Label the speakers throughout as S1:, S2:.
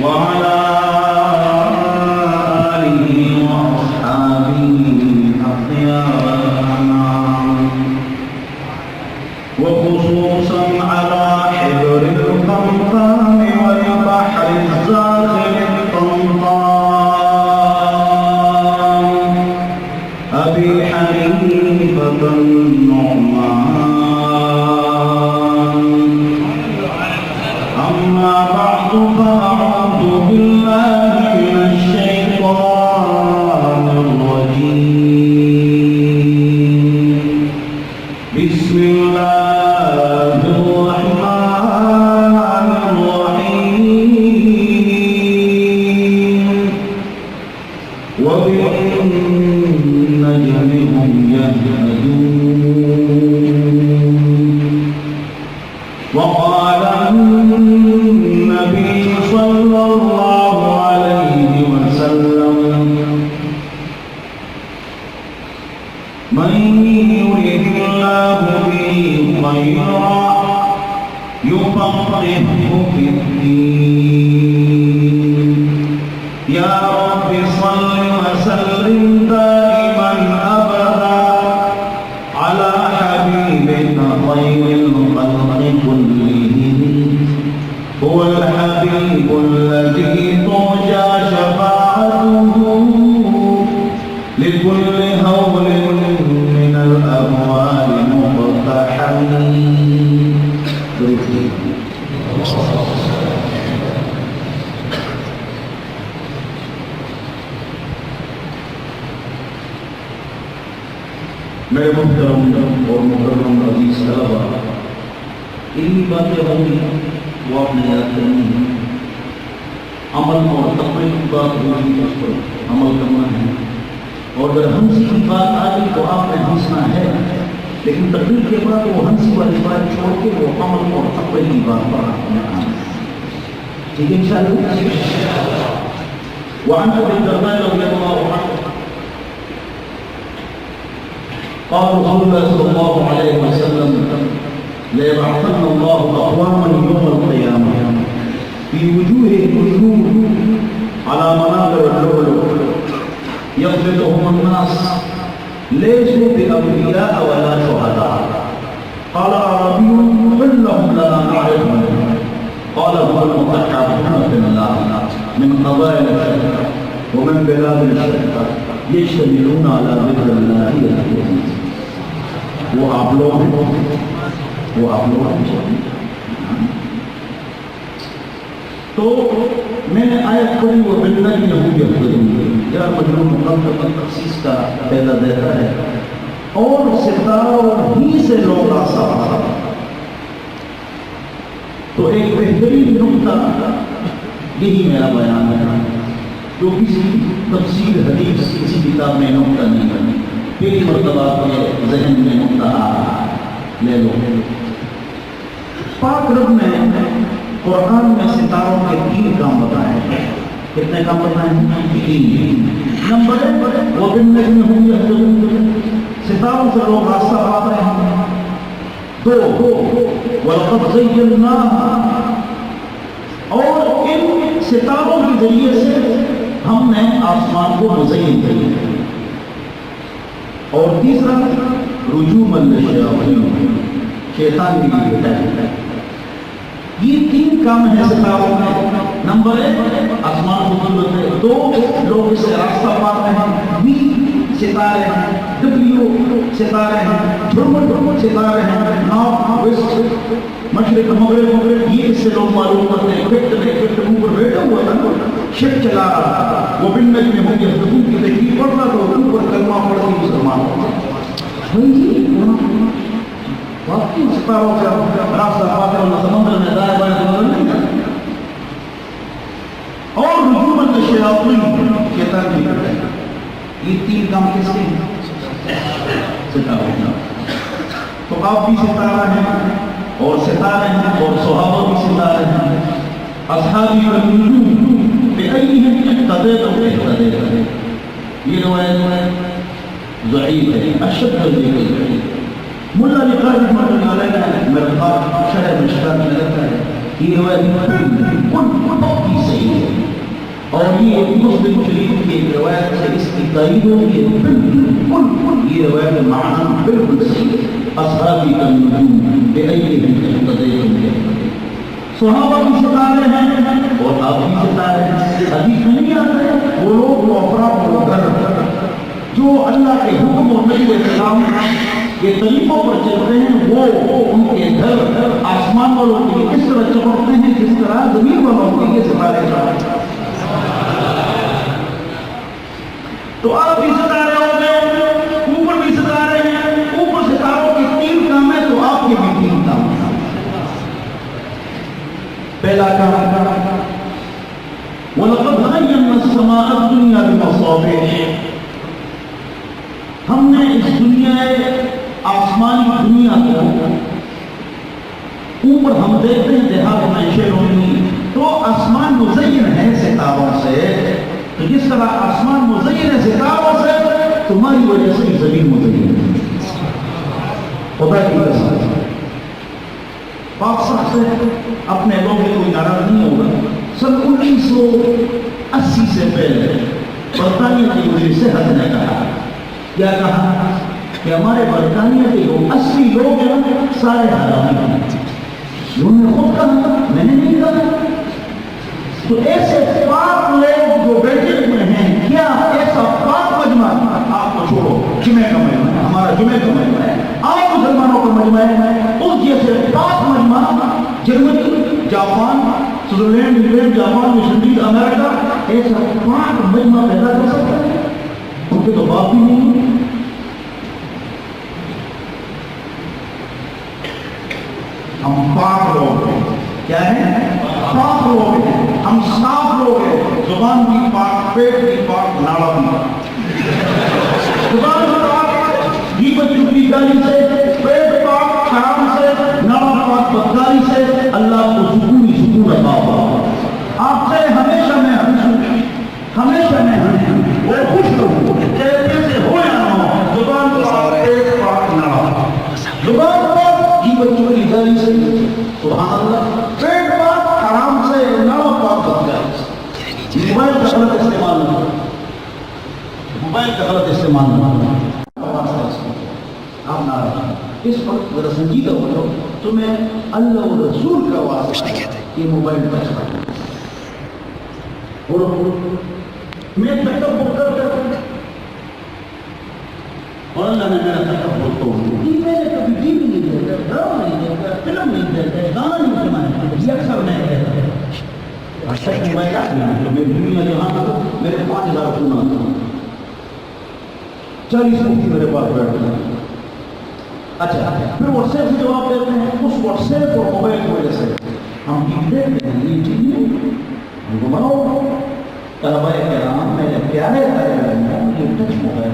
S1: وعلى آله وأصحابه أخيار الأنام وخصوصا على حبر القمقام والبحر الزاخر الطمطام أبي حنيفة النعمان. أما بعد فأعوذ بالله من الشيطان الرجيم. بسم الله الرحمن الرحيم. وبالنجم هم يهتدون. وقال النبي صلى الله عليه وسلم: من يرد الله به خيرا يفقهه في الدين. يا رب صل وسلم دائما أبدا على حبيبك خير الخلق كلهم. هو الحبيب الذي ترجى شفاعته لكل هول من الأهوال مقتحم. میرے محترم اور مکرم عزیز طلبا، اتنی باتیں ہوگی وہ آپ نے یاد کرنی ہے. عمل اور تقوی کی بات ہوگی، اس پر عمل کرنا ہے. اور اگر ہنسی کی بات آ گئی تو آپ نے ہنسنا ہے، لیکن تقریر کے بعد وہ ہنسی والی بات چھوڑ کے وہ عمل اور تقوی کی بات پر آپ نے آنا ہے. ٹھیک ہے انشاءاللہ. وعن ابي الدرداء رضي الله عنه قال رسول الله صلى الله عليه وسلم: ليبعثن الله أقواما يوم القيامة في وجوههم النور على منابر اللؤلؤ يقبضهم الناس ليسوا بأنبياء ولا شهداء. قال أعرابي: قل لهم لا نعرفهم. قال: هو المتحابون في الله من قبائل الشتى ومن بلاد الشتى يشتملون على ذكر الله العظيم. وہ آپ لوگ تو میں نے آیت پڑھی وہ بلّہ کی نبویت کروں یار مجرم مقدم تخصیص کا پہلا دیتا ہے اور ستاروں ہی سے لوگ آسا. تو ایک بہترین نقطہ یہی میرا بیان ہے جو کسی تفسیر حدیث کسی کتاب میں نقطہ نہیں کرنے. پہلی مرتبہ کے ذہن میں نقطہ لے لو. پاک رب نے قرآن میں ستاروں کے 3 کام بتائے ہیں. کتنے کام بتائے ہیں؟ 3. نمبر 1 وَبِالنَّجْمِ هُمْ يَهْتَدُونَ، ستاروں سے لوگ راستہ پاتے ہیں. 2 وَلَقَدْ زَيَّنَّاهَا، اور ان ستاروں کے ذریعے سے ہم نے آسمان کو مزین کیا. اور تیسرا رجوما للشیاطین، شیطان کی ہدایت. یہ 3 کام ہیں ستاروں میں. نمبر 1 آسمان کو ضرورت ہے. 2 لوگ اسے راستہ پاتے ہیں. بھی ستارے ہیں، ڈبلیو ستارے ہیں، دھرمت ستارے ہیں، نارتھ ویسٹ مشرق مغرب، یہ اس سے لوگ معلوم کرتے ہیں. کپٹ اوپر بیٹھا ہوا تھا، شپ چلا رہا تھا. وہ بالنجم هم يهتدون کی تحقیق پڑھ رہا تو اوپر کلمہ پڑھ کے مسلمان ہوتا. واقعی ستاروں کا راستہ پاتے ہونا سمندر میں دائیں بائیں سمندر نہیں ہے. اور رجوما للشیاطین، شیطان کی ہدایت. یہ 3 کام کس کے ہیں؟ ستاروں کا. تو آپ بھی ستارہ ہیں اور ستارے ہیں اور صحابہ بھی ستارے ہیں. اصحابی والنجوم بأيهم اقتديت اهتديت. یہ روایت ضعیف ہے، اشد ذکر ہے. ملا علی قاری رحمۃ اللہ علیہ نے مرقات شرح مشکات میں لکھا ہے یہ روایت بالکل پکی صحیح ہے اور یہ مسلم شریف کی ایک روایت سے اس کی تائید ہوئی ہے بالکل یہ روایت معنی بالکل صحیح ہے اصحابی کا نجوم بے ایہم اقتدیتم کے صحابہ بھی ستارے ہیں اور آپ بھی ستارے ہیں حدیث میں نہیں آتا ہے وہ لوگ وہ افراد وہ گھر جو اللہ کے حکم اور نبی کے کلام کے طریقوں پر چلتے ہیں وہ ان کے گھر آسمان والوں کے لیے کس طرح چمکتے ہیں جس طرح زمین والوں کے لیے ستارے چمکتے ہیں تو آپ بھی ستارے ہو گئے اوپر بھی ستارے ہیں اوپر ستاروں کے 3 کام ہیں تو آپ کے بھی 3 کام ہیں پہلا کام وَلَقَدْ زَيَّنَّا السَّمَاءَ الدُّنْيَا بِمَصَابِيحَ ہم نے اس دنیا آسمانی دنیا کو اوپر ہم دیکھتے ہیں دیہات میں شہروں تو آسمان مزین ہے ستاروں سے تو جس طرح آسمان مزین ہے ستاروں سے تمہاری وجہ سے بھی زمین مزین ہے خدا کی قسم پاک صاحب سے اپنے لوگ کوئی ناراض نہیں ہوگا سن 1980 سے پہلے برطانیہ کی وزیر صحت نے کہا کیا کہا کہ ہمارے برطانیہ کے لوگ 80 لوگ ہیں سارے حرامی ہیں انہوں نے خود کہا میں نے نہیں کہا تو ایسے پاک لوگ جو بیٹھے ہوئے ہیں کیا ایسا پاک مجمع آپ کو چھوڑو جمعہ کا مجمع ہمارا جمعہ کا مجمع ہے آپ مسلمانوں کا مجمع ہے اس جیسے پاک مجمع Germany Japan Switzerland England Japan West Indies امریکہ ایسا پاک مجمع پیدا کر سکتا ہے ان کے تو باپ بھی نہیں ہم پاک لوگ ہیں کیا ہے پاک لوگ ہیں ہم صاف لوگ ہیں زبان بھی پاک پیٹ بھی پاک ناڑا بھی زبان بھی پاک غیبت چغلی گالی سے پیٹ پاک حرام سے ناڑا پاک بدکاری سے اللہ کو سکون ہی سکون عطا ہو آپ سے ہمیشہ میں ہمیشہ میں وہ خوش رہوں کہتے سے ہو یا نہ ہو زبان پاک پیٹ پاک ناڑا زبان پاک غیبت چغلی گالی سے سبحان اللہ پیٹ پاک حرام سے ناڑا پاک بدکاری سے موبائل کا غلط استعمال نہ موبائل کا غلط استعمال نہ آپ ناراض اس وقت ذرا سنجیدہ ہو جاؤ تو میں اللہ اور رسول کا واسطہ یہ موبائل ٹچ کروں میں تکبر کرتا اور اللہ نے میرا تکبر توڑ دیا میں نے کبھی ٹی وی نہیں دیکھا ڈرامہ نہیں دیکھا فلم نہیں دیکھا گانا نہیں سنا یہ اکثر میں کہتا اچھا موبائل آ گیا تو میں دنیا جہاں تھا میرے 5000 سنا تھا 40 مفتی میرے پاس بیٹھتے ہیں اچھا پھر واٹس ایپ سے جواب دیتے ہیں اس واٹس ایپ اور موبائل کی وجہ سے ہم دیکھتے ہیں یہ چیز ہم گھماؤ طلباء کرام میرے پیارے یہ ٹچ موبائل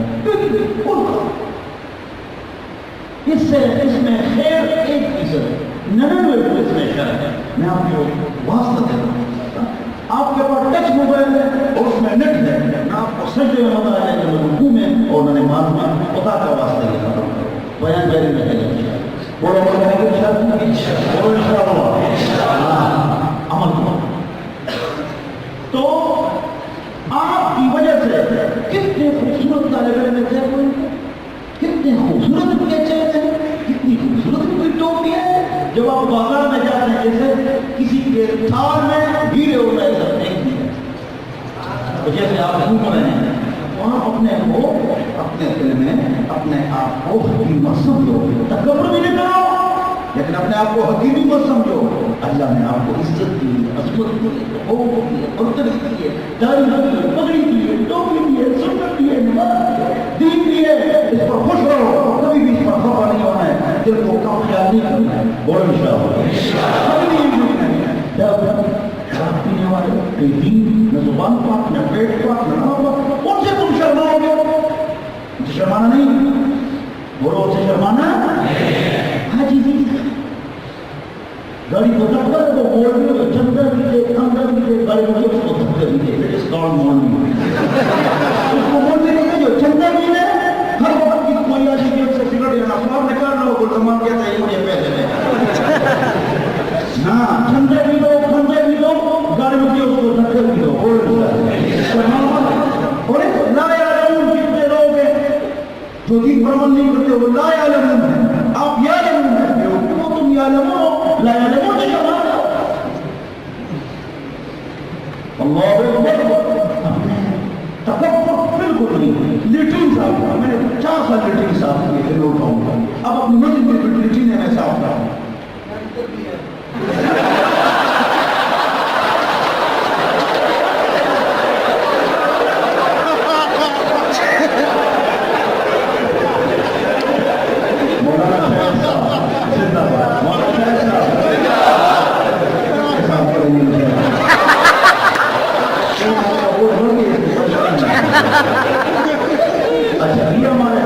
S1: اس سے اس میں خیر 1% 99 اس میں شر ہے میں آپ کو واسطہ دیتا ہوں آپ کے پاس ٹچ موبائل ہے اور اس میں نیٹ ہے میں آپ کو سجدے میں بتا ہے کہ رکوع میں اور میں نے معلومات خدا کا واسطہ دیتا ہوں بیان جاری میں کہہ بولو عمل کرو تو آپ کی وجہ سے کتنے خوبصورت طالب علم تھے کتنے خوبصورت بیچے تھے کتنی خوبصورت کوئی ٹوپی ہے جب آپ بازار میں جاتے ہیں جیسے کسی کے تھار میں بھیڑے ہو رہے ہیں تو جیسے آپ گھوم رہے ہیں وہاں اپنے کو اپنے دل میں اپنے آپ کو حکیم مت سمجھو تکبر بھی نہیں کرو لیکن اپنے آپ کو حکیمی مت سمجھو اللہ نے آپ کو عزت دی عظمت دی حقوق دی برتری دی ہے داڑھی دی ہے پگڑی دی ہے ٹوپی دی ہے سنت دی ہے نماز دین دی ہے اس پر خوش رہو کبھی بھی اس پر خفا نہیں ہونا ہے دل کو کم خیال نہیں کرنا ہے بولو انشاءاللہ کبھی نہیں شراب پینے والے بے دین نہ زبان پاک نہ پیٹ پاک نہ نام پاک ان سے تم شرماؤ گے ان سے شرمانا نہیں بولو ان سے شرمانا حاجی جی گاڑی کو دھکا تو بول بھی چندر بھی دے اندر بھی دے گاڑی کو اس کو دھکا بھی they it is called morning اس کو بول بھی نہیں جو چندر بھی دے ہر وقت کی کوئی آجی کی سے سگریٹ یا نفار نکال رہا ہو گل زمان کہتا ہے یہ مجھے پیسے دے نا چندر بھی وہ لا یعلمون ہے، آپ یعلمون کہتے ہو، وہ تم یعلمون لا یعلمون نہیں کروانا. اللہ اکبر. تکبر بالکل نہیں. لیٹرین صاف کرا، میں نے 4 سال لیٹرین صاف کیے تھے لوگ ٹاؤن کا. اب اپنی مسجد میں لیٹرین میں صاف کرا ہوں. اچھا یہ ہمارے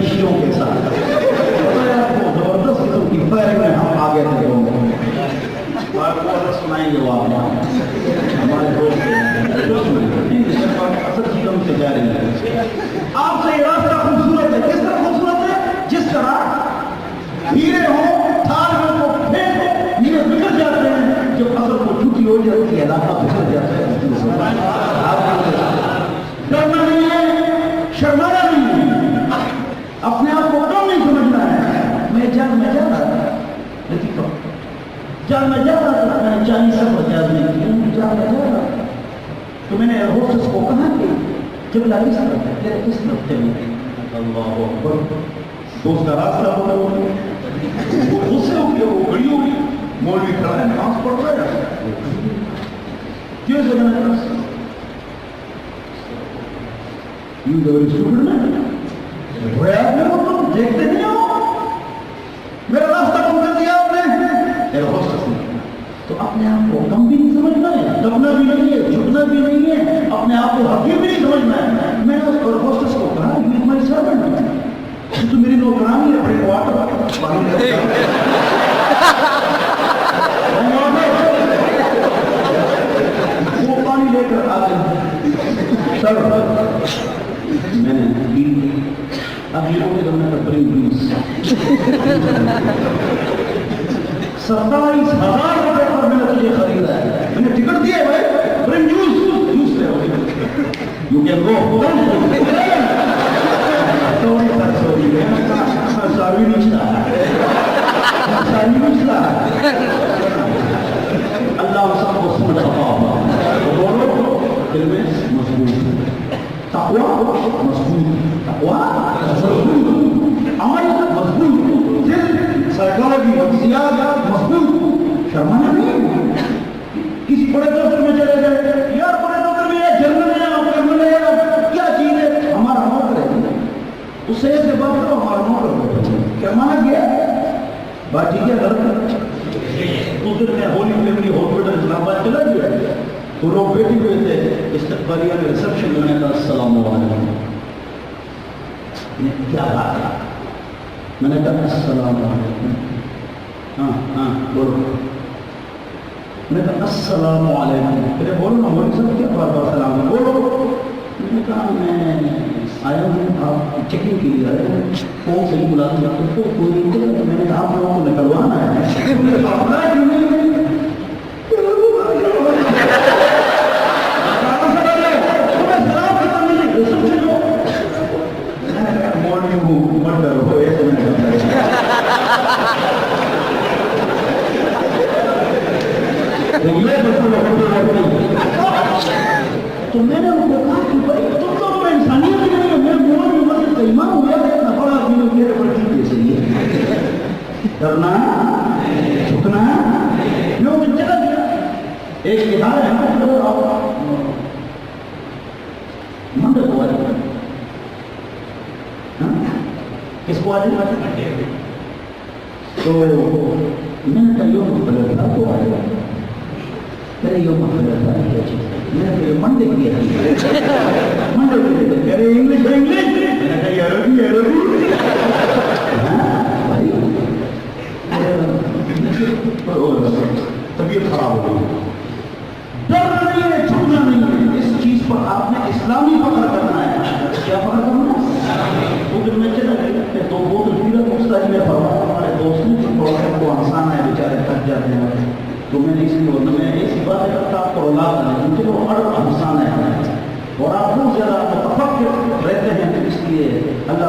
S1: شیوں کے ساتھ زبردست قسم کی فائرنگ میں ہم آگے تھے سنائیں گے وہ آپ ہمارے دوست چیزوں سے جا رہی ہے. آپ سے یہ راستہ خوبصورت ہے. کس طرح خوبصورت ہے؟ جس طرح ہیرے ہوں تھال میں کو پھینکو ہیرے بکھر جاتے ہیں. جب فصل کو چھٹی ہو جاتی ہے علاقہ بکھر جاتا ہے. ڈرنا نہیں ہے، شرمانا نہیں ہے، اپنے آپ کو کم نہیں سمجھنا ہے. میں جان میں جا رہا تھا، جان میں جا رہا تھا، میں نے 40 سال بجاز نہیں کیا. جان میں جا رہا تھا تو میں نے ہوسٹس کو کہا کہ جب لگی سر تیرے کس نقطے میں اللہ اکبر دوست کا راستہ ہوتا وہ غصے ہو گیا، وہ گھڑی ہو گئی. مولوی کھڑا ہے نماز پڑھ رہا ہے کیوں جگہ You very stupid man. تم دیکھتے نہیں ہو میرا راستہ کم کر دیا آپ نے. تو اپنے آپ کو کم بھی نہیں سمجھنا ہے، دبنا بھی نہیں ہے، جھکنا بھی نہیں ہے، اپنے آپ کو حقیر بھی نہیں سمجھنا ہے. میں نے اس ہوسٹس کو کہا یہ ہماری سرونٹ ہے، تو میری نوکرانی ہے. بڑے واٹر وہ پانی لے کر آتے ہیں. میں نے اب یہ ہوگی تو میں نے برنگ پلیز 27,000 روپے پر میں نے تجھے خریدا ہے. میں نے ٹکٹ دیا ہے بھائی. برنگ جوس جوس لے رہا ہوں. You can go. ساروی نشتا اللہ سب کو سمجھ رہا ہوگا. بولو دل میں مضبوط تقویٰ مضبوط، تقویٰ مضبوط، عمل مضبوط، دل سائیکالوجی نفسیات مضبوط. شرمانا نہیں. کسی بڑے دفتر میں چلے گئے، یار بڑے دفتر میں جرمن ہے آپ جرمن ہے کیا چیز ہے؟ ہمارا نوکر ہے. اس سے ایسے بات کرو ہمارا نوکر ہے. شرمانا کیا بات ٹھیک ہے غلط ہے. اس دن میں ہولی فیملی ہاسپٹل اسلام آباد چلا گیا تو لوگ بیٹھے ہوئے تھے استقبالیہ میں ریسپشن میں نے کہا السلام علیکم. کیا بات ہے؟ میں نے کہا السلام علیکم. ہاں ہاں بولو. میں نے کہا السلام علیکم. پھر بولو نا مولوی صاحب کیا بات بات سلام ہے بولو. میں نے کہا میں آیا ہوں آپ چیکنگ کے لیے آئے ہیں کون سے ہی بلا دیا تو کوئی نہیں. میں نے کہا آپ لوگوں کو نکلوانا ہے. تو میں نے ان کو کہا کہ بھائی تم تو انسانیت نہیں ہے. میں مومن مسجد کا امام ہوں یار اتنا بڑا آدمی میرے پر ٹھیک کیسے ہے؟ ڈرنا جھکنا لوگ جگہ دیا. ایک ادارہ ہے منڈے کو آج کس کو آج تو میں نے کہا یوم غلط تھا تو آئے گا. میرے یوم غلط تھا میں نے منڈے کیا منڈے کہہ رہے انگلش انگلش. میں نے کہا عربی عربی. بھائی طبیعت خراب ہو گئی. ڈر نہیں ہے، چھوڑنا نہیں ہے. اس چیز پر آپ نے اسلامی فخر کرنا ہے. کیا فخر کرنا ہے؟ تو پھر میں چلا گیا تو وہ تو سیرت مستعد میں فرمایا ہمارے دوست نے تھوڑا سا کو آسان ہے بیچارے تھک جاتے ہیں. تو میں نے اس لیے میں ایسی باتیں کرتا آپ کو اولاد نہیں کیونکہ وہ ہر انسان ہے اور آپ بہت زیادہ متفکر رہتے ہیں. اس لیے اللہ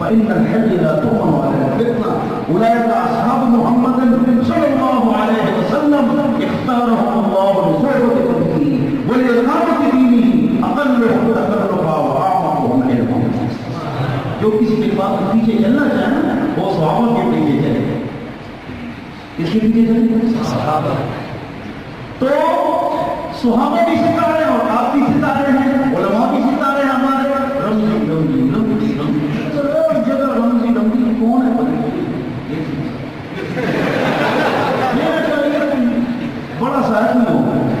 S1: فإن الحج لا تؤمن على الفتنة أولئك أصحاب محمد صلى الله عليه وسلم اختارهم الله لصحبة دينه ولإقامة دينه أقلهم تكلفا وأعمقهم علما جو کسی کے بات پیچھے چلنا چاہے وہ صحابہ کے پیچھے چلے کس کے پیچھے چلے صحابہ تو صحابہ بھی ستارے اور آپ بھی ستارے ہیں علماء بھی ستارے ہیں ہمارے رمزی جگہ رمزی کون ہے بڑا سا آدمی ہو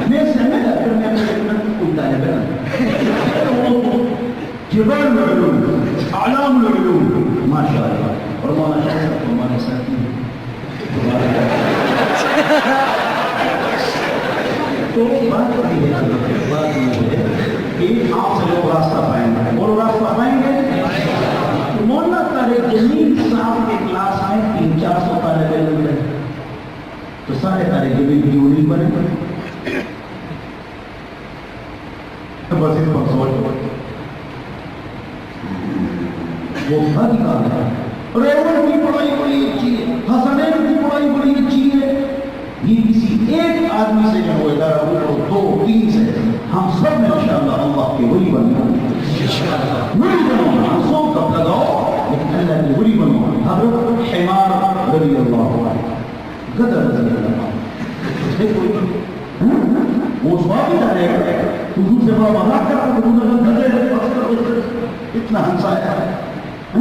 S1: میں سمجھ کر میں کوئتا ہے جبال العلوم اعلام العلوم ماشاء اللہ اور مولانا شاہ صاحب ہمارے ساتھی ہیں تو بات یہ ہے کہ آپ سے لوگ راستہ پائیں گے اور راستہ پائیں گے مولانا طارق جمیل صاحب کے کلاس میں 300-400 طالب علم ہے تو سارے طارق جمیل کیوں نہیں بنے بس اس پر سوچ وہ بھاگی کام ہے ریون کی پڑھائی بڑی اچھی ہے حسنین کی پڑھائی بڑی اچھی ہے یہ کسی ایک آدمی سے جو ادارہ ہو 2-3 سے ہم سب میں انشاءاللہ اللہ کے ولی بننا ولی بنو سو کب لگاؤ لیکن اللہ کے ولی بنو حضرت حمار رضی اللہ عنہ قدر رضی اللہ عنہ وہ سوابی رہے حضور سے بڑا مذاق کرتا تو انہوں نے اتنا ہنسا ہے تو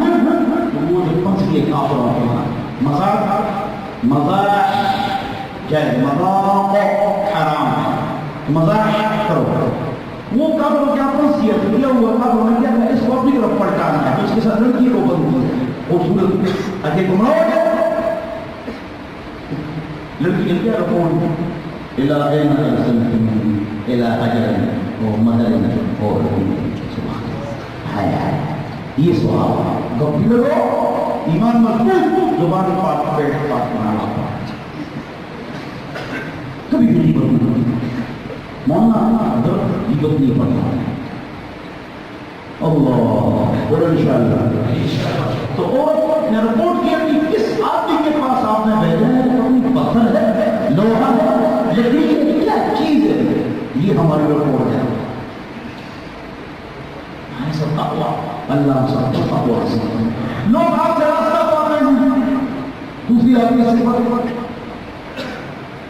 S1: وہ جو پنس کے کافر ہوتا ہے مذاق جائے مذاق حرام ہے مذاق کرو وہ کافر کیا پنس کیا ہوا کافر نے کیا اس کو اپنی طرف پلٹانا ہے اس کے ساتھ لڑکی کو بند کیا خوبصورت اگے گمراہ لڑکی نے کیا رپورٹ الى اين ارسلتم الى حجر ومدر سبحان اللہ یہ سوال گپ لگو ایمان مضبوط زبان پاک پیٹ پاک بنانا کبھی بھی نہیں بننا مولانا حضرت عبادت نہیں پڑھنا اللہ اور انشاءاللہ تو اور نے رپورٹ کیا کہ کس آدمی کے پاس آپ نے بھیجا ہے پتھر ہے لوہا ہے لیکن کیا چیز ہے یہ ہماری رپورٹ ہے سب تقوی اللہ سب تقوی لوگ آپ سے راستہ پاتے ہیں دوسری آپ کی صفت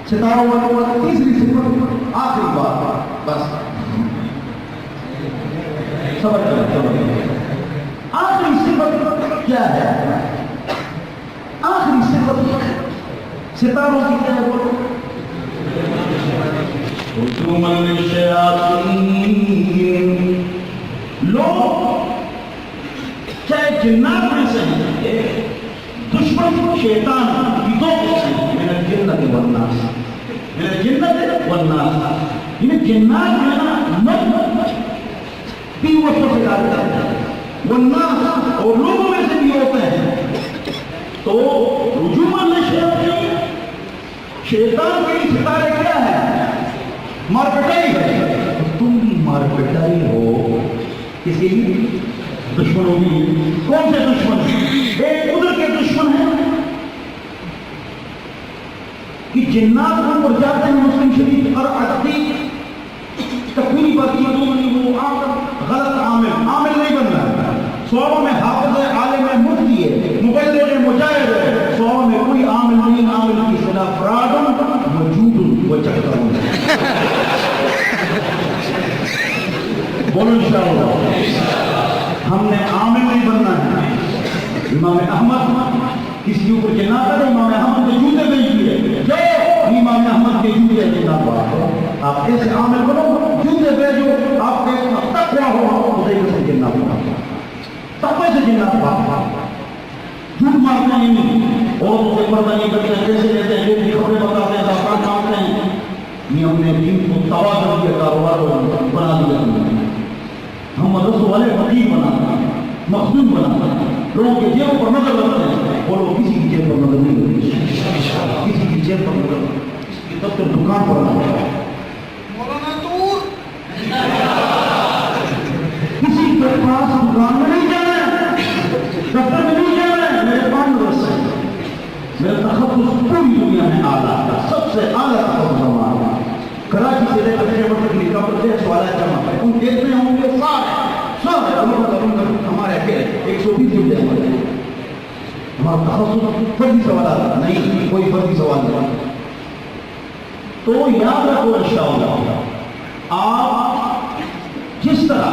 S1: ستاروں والا تیسری صفت آخری بات بس صبر کریں. آخری صفت کیا ہے؟ آخری صفت ستاروں کی کیا ہے؟ بولو. ہجوما للشیاطین. لوگ چاہے جنات میں سے ہیں، دشمن شیطان کی دو قسم، من الجنت والناس، من الجنت والناس. یہ جنات جو ہے نا مرد بھی وصف سے ڈالتا ہے، والناس اور لوگوں میں سے بھی ہوتے ہیں. تو ہجوما للشیاطین، شیطان کے لیے ستارے کیا ہے؟ مار پٹائی ہے. تم بھی مار پٹائی ہو کسی دشمنوں کی. کون سے دشمن؟ ایک ادھر کے دشمن ہیں کہ جنات کو پر جاتے ہیں. مسلم شریف اور عقدی تکوینی بات کی تو وہ غلط عامل نہیں بن رہا ہے. سوالوں میں حافظ ہے، عالم ہے، مفتی ہے، مبلغ ہے، مجاہد ہے. سوالوں میں کوئی عامل نہیں. عامل کی صدا فراد وجود و چکتا ہوں. بولو انشاءاللہ. ہم نے عامل نہیں بننا ہے. امام احمد کسی کے اوپر جنات ہے، امام احمد کے جوتے بھیج دیے. جو امام احمد کے جوتے جنات بات ہے. آپ ایسے عامل بنو، جوتے بھیجو، آپ کے تقویٰ ہو، خدای سے جنات بات، تقوی سے جنات بات. جھوٹ مارتے ہیں نہیں، اور اسے پردہ نہیں کرتے ہیں، کیسے لیتے ہیں، یہ خبریں بتاتے ہیں، زکات مانگتے ہیں. یہ ہم نے دین کو تباہ کر دیا، کاروبار بنا دیا. ہم مدرسوں والے فقیر بناتے ہیں، مخدوم بناتے ہیں، لوگوں کے جیب پر نظر رکھتے ہیں، اور وہ کسی کی جیب پر نظر نہیں رکھتے. کسی کی جیب پر نظر رکھتے، تب تک دکان پر نظر رکھتے. کسی کے پاس دکان میں نہیں جانا ہے، دفتر میں نہیں جانا ہے. میرے پاس مدرسہ ہے، میرا تخصص پوری دنیا میں اعلیٰ ہے، سب سے اعلیٰ تخصص ہمارا. کراچی سے لے کر خیبر تک لکھا پر دیش والا جمع ہے. ان دیکھتے ہوں گے سارے ہمارے اکیلے 120 جملے ہمارا تخصص فردی سوالات نہیں، کوئی فردی سوال نہیں. تو یاد رکھو انشاءاللہ، آپ جس طرح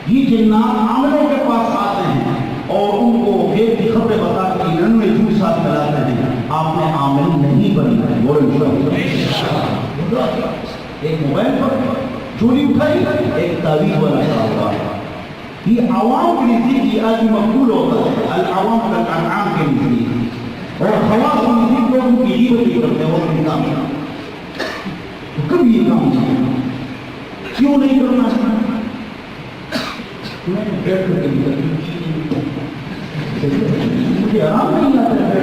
S1: یہ جنات عاملوں کے پاس آتے ہیں اور ان کو ایک کی خبریں بتا کے انہوں نے جھوٹ ساتھ ملاتے ہیں، آپ نے عامل نہیں بننا ہے. وہ ایک موبائل پر چوری اٹھائی، ایک تعویذ بنایا ہوا. یہ عوام کے نزدیک یہ آج مقبول ہوتا ہے، العوام کالانعام کے نزدیک، اور خواص کے نزدیک لوگوں کی غیبت نہیں کرتے اور ان کام. کبھی یہ کام نہیں، کیوں نہیں کرنا چاہتا؟ میں بیٹھ کر کے مجھے آرام نہیں آتا ہے.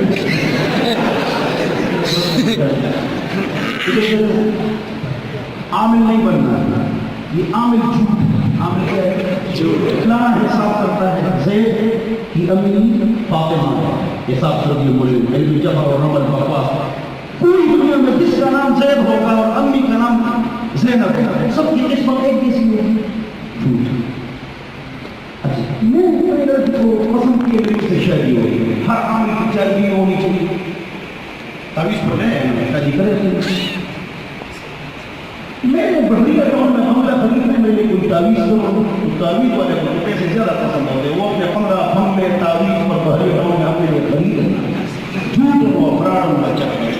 S1: عامل نہیں بننا. یہ عامل جھوٹ. عامل کیا ہے؟ اتنا حساب کرتا ہے. زید کی امی فاطمہ حساب کر دیا. بولے علم جبر اور رمل بکواس. پوری دنیا میں جس کا نام زید ہوگا اور امی کا نام زینب ہے، سب کی قسمت ایک جیسی ہوگی. جھوٹ. میں کو پسند کیے ہوئے سے شادی ہوئی. ہر عامل کی چربی ہونی چاہیے. تعویذ پڑھ رہے ہیں شادی کرے. میں نے بڑی اکاؤنٹ میں حملہ خریدنے میں نے کوئی تعویذ تعویذ والے کو پیسے زیادہ پسند ہوتے ہیں. وہ اپنے 15 حملے تعویذ پر بھری اکاؤنٹ میں اپنے لیے خرید جھوٹ و افراد کا چکر.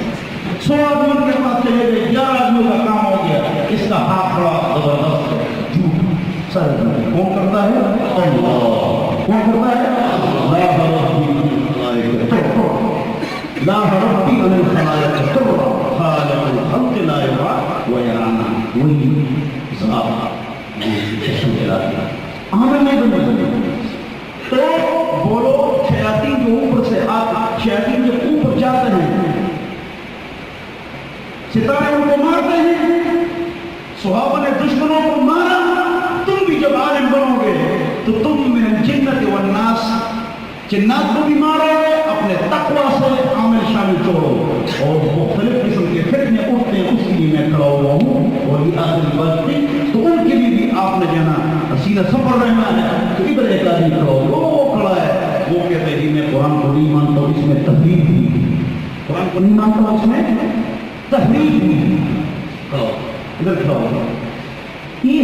S1: 100 آدمیوں کے پاس چلے گئے، 11 آدمیوں کا کام ہو گیا. اس کا ہاتھ بڑا زبردست ہے. جھوٹ سر کون کرتا ہے؟ اللہ. کون کرتا ہے؟ لا ربی علی الخلائق ترا خالق الخلق لا یرا ویرانا. وہی صاحب چشم چلاتا ہمیں نہیں بننے. تو بولو شیاطین جو اوپر سے شیاطین جو اوپر جاتے ہیں، ستارے ان کو مارتے ہیں. صحابہ نے دشمنوں کو مارا. تم بھی جب عالم بنو گے تو تم من الجنت والناس، جنات کو بھی مارو گے، اپنے تقوی سے عامل شامل چھوڑو. اور مختلف قسم کے فتنے اٹھتے ہیں، اس کے لیے میں کھڑا ہوا ہوں. اور یہ آخری بات تھی تو ان کے لیے بھی آپ نے جانا سیدھا سفر رہنا ہے. تو ادھر ایک آدمی کھڑا ہو، وہ کھڑا ہے، وہ کہتے ہیں میں قرآن کو نہیں مانتا ہوں، اس میں تحریف ہوئی. قرآن کو نہیں مانتا ہوں، اس میں تحریف ہوئی. ادھر کھڑا ہو. یہ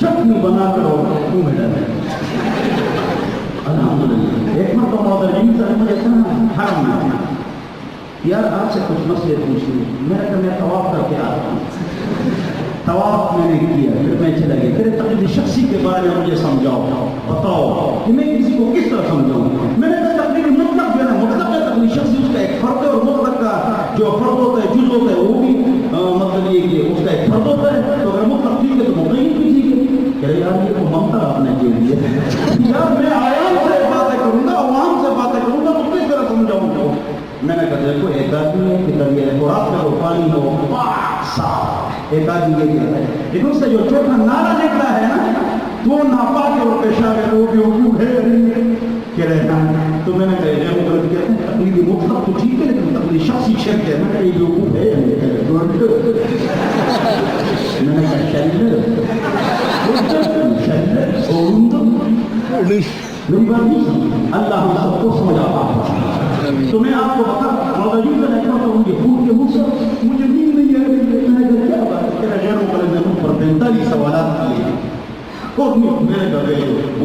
S1: چٹنی بنا کر اور منہ میں ڈالے. الحمدللہ. ایک مرتبہ مودرین سے مجھے کہا حرم میں یار آپ سے کچھ مسئلے پوچھوں. میں نے کہا میں طواف کر کے آتا ہوں. طواف میں نے کیا, پھر میں چلا گیا. تیرے تقلید شخصی کے بارے میں مجھے سمجھاؤ, بتاؤ کہ میں کسی کو کس طرح سمجھاؤں. میں نے کہا تقلید مطلق جو ہے نا, مطلق ہے تقلید شخصی, اس کا ایک فرد ہے, اور مطلق کا جو فرد ہوتا ہے, جز ہوتا ہے, وہ بھی مطلب یہ کہ اس کا ایک فرد ہوتا ہے. تو اگر مطلق ٹھیک ہے تو مقیم بھی ٹھیک ہے. کہہ رہے یار یہ تو ممتا آپ نے دے دیا. یار میں عوام سے باتیں کروں گا, عوام سے باتیں کروں گا, تو کس طرح سمجھاؤں گا. میں نے کہا دیکھو ایک آدمی ہے کہ دریا ہے, تو رات میں وہ پانی ہو پاک صاف, ایک آدمی یہ کہتا ہے. لیکن اس سے جو چھوٹا نعرہ نکلا ہے نا, تو وہ ناپاک اور پیشاب ہے, وہ بیوقوف ہے کہہ رہے ہیں. تو میں نے کہا یہ غلط کہتے ہیں, تقلید مطلق تو ٹھیک ہے لیکن تقلید شخصی شرک ہے. میں نے کہا یہ بیوقوف ہے یا نہیں. میں نے کہا میری بات نہیں, اللہ ہم سب کو سمجھا پا. تو میں آپ کو بتا موضوع کا لگتا تو مجھے پھول کے منہ سے مجھے نیند نہیں آ رہی. میں نے کہا کیا بات ہے, غیر مقلد نے پر 45 سوالات کیے اور میں نے کہا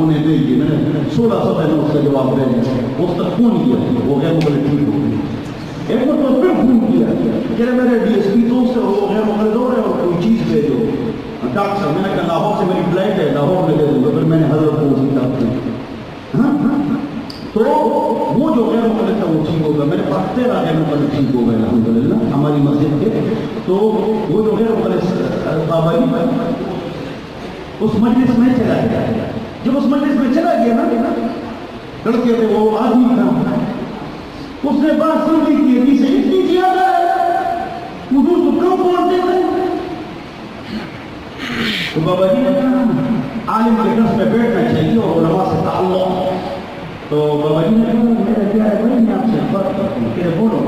S1: انہیں دے دیے. میں نے 16 سفے میں اس کا جواب دے دیا. اس تک فون کیا, وہ غیر مقلد ٹھیک ہو گئی. ایک مرتبہ پھر فون کیا کہ میرے ڈی ایس پی دوست ہے, وہ غیر مقلد ہو رہے ہیں, اور کوئی چیز بھیجو. ڈاکٹر صاحب, میں نے کہا لاہور سے میری فلائٹ ہے, لاہور میں دے دوں گا. پھر میں نے حضرت کو اسی ڈاکٹر تو وہ جو غیر مقلد تھا وہ ٹھیک ہوگا. میرے پاس 13 غیر مقلد ٹھیک ہو گئے الحمدللہ ہماری مسجد کے. تو وہ جو غیر مقلد بابا جی اس مجلس میں چلا گیا. جب اس مجلس میں چلا گیا نا, لڑکے تھے, وہ آدمی تھا, اس نے بات سن لی کہ ابھی سے اتنی زیادہ حضور تو کم بولتے تھے. تو بابا جی نے کہا عالم کے درس میں بیٹھنا چاہیے اور علماء سے تعلق. تو بابا جی نے کہا میرا پیارے بھائی میں آپ سے بات کرتا ہوں. کہ بولو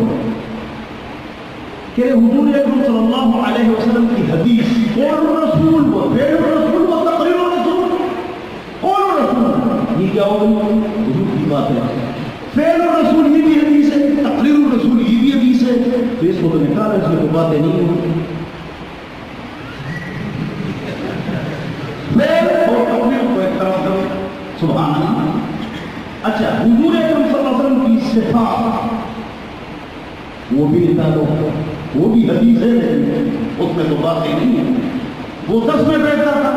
S1: کہ حضور اکرم صلی اللہ علیہ وسلم کی حدیث قول الرسول و فعل الرسول و تقریر الرسول. قول الرسول یہ کیا ہوگا, حضور کی بات ہے. فعل الرسول یہ بھی حدیث ہے, تقریر الرسول یہ بھی حدیث ہے. تو اس کو تو نکالا, اس میں تو باتیں نہیں ہوتی. اور تقریر کو ایک طرف کرو, سبحان اللہ. اچھا, حضور اکرم صلی اللہ علیہ وسلم کی صفات وہ بھی تعلق, وہ بھی حدیث ہے, اس میں تو باتیں نہیں ہیں. وہ 10 میں بیٹھتا تھا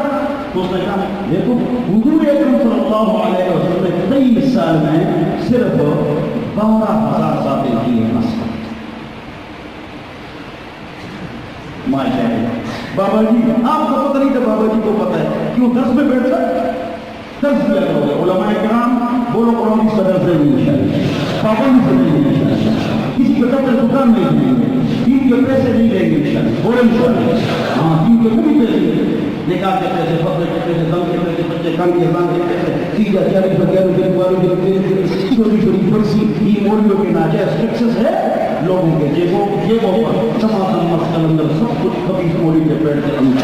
S1: تو اس نے کہا دیکھو حضور اکرم صلی اللہ علیہ وسلم نے 23 سال میں صرف 12,000 باتیں کی ہیں. ماشاءاللہ. بابا جی آپ کو پتہ نہیں تھا, بابا جی کو پتہ ہے کیوں 10 میں بیٹھتا. 10 لگ ہو گئے. علماء کرام بولو قرآن کی صدر سے نہیں انشاءاللہ, پابند سے نہیں انشاءاللہ, کسی کے دفتر دکان نہیں دیں گے, دین کے پیسے نہیں لیں گے انشاءاللہ. بولے انشاءاللہ, ہاں دین کے کوئی پیسے نہیں, نکاح کے پیسے, فضل کے پیسے, دم کے پیسے, بچے کام کے دام کے پیسے, 30,000 40,000 والوں کے چھوٹی چھوٹی کرسی, یہ مولویوں کے ناجائز ٹیکسز ہے لوگوں کے جیبوں پر. تمام مسئلہ اندر سب کچھ کبھی مولوی کے پیٹ کے اندر.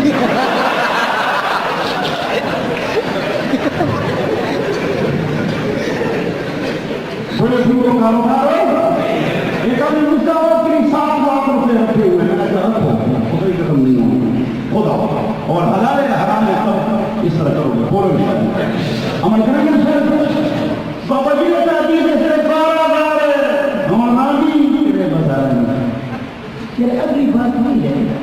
S1: بڑے دوروں کاروبار ایک آدمی مجھتا ہو کہ 7 لاکھ روپے رکھے ہوئے ہیں. کوئی رقم نہیں ہوگی خدا, اور حلال ہے حرام ہے سب اس طرح کرو گے. بولو عمل کریں گے. بابا جی نے کہا کہ جیسے 12,000 ہے, ہمارا بھی بتا رہے ہیں. کہ اگلی بات نہیں ہے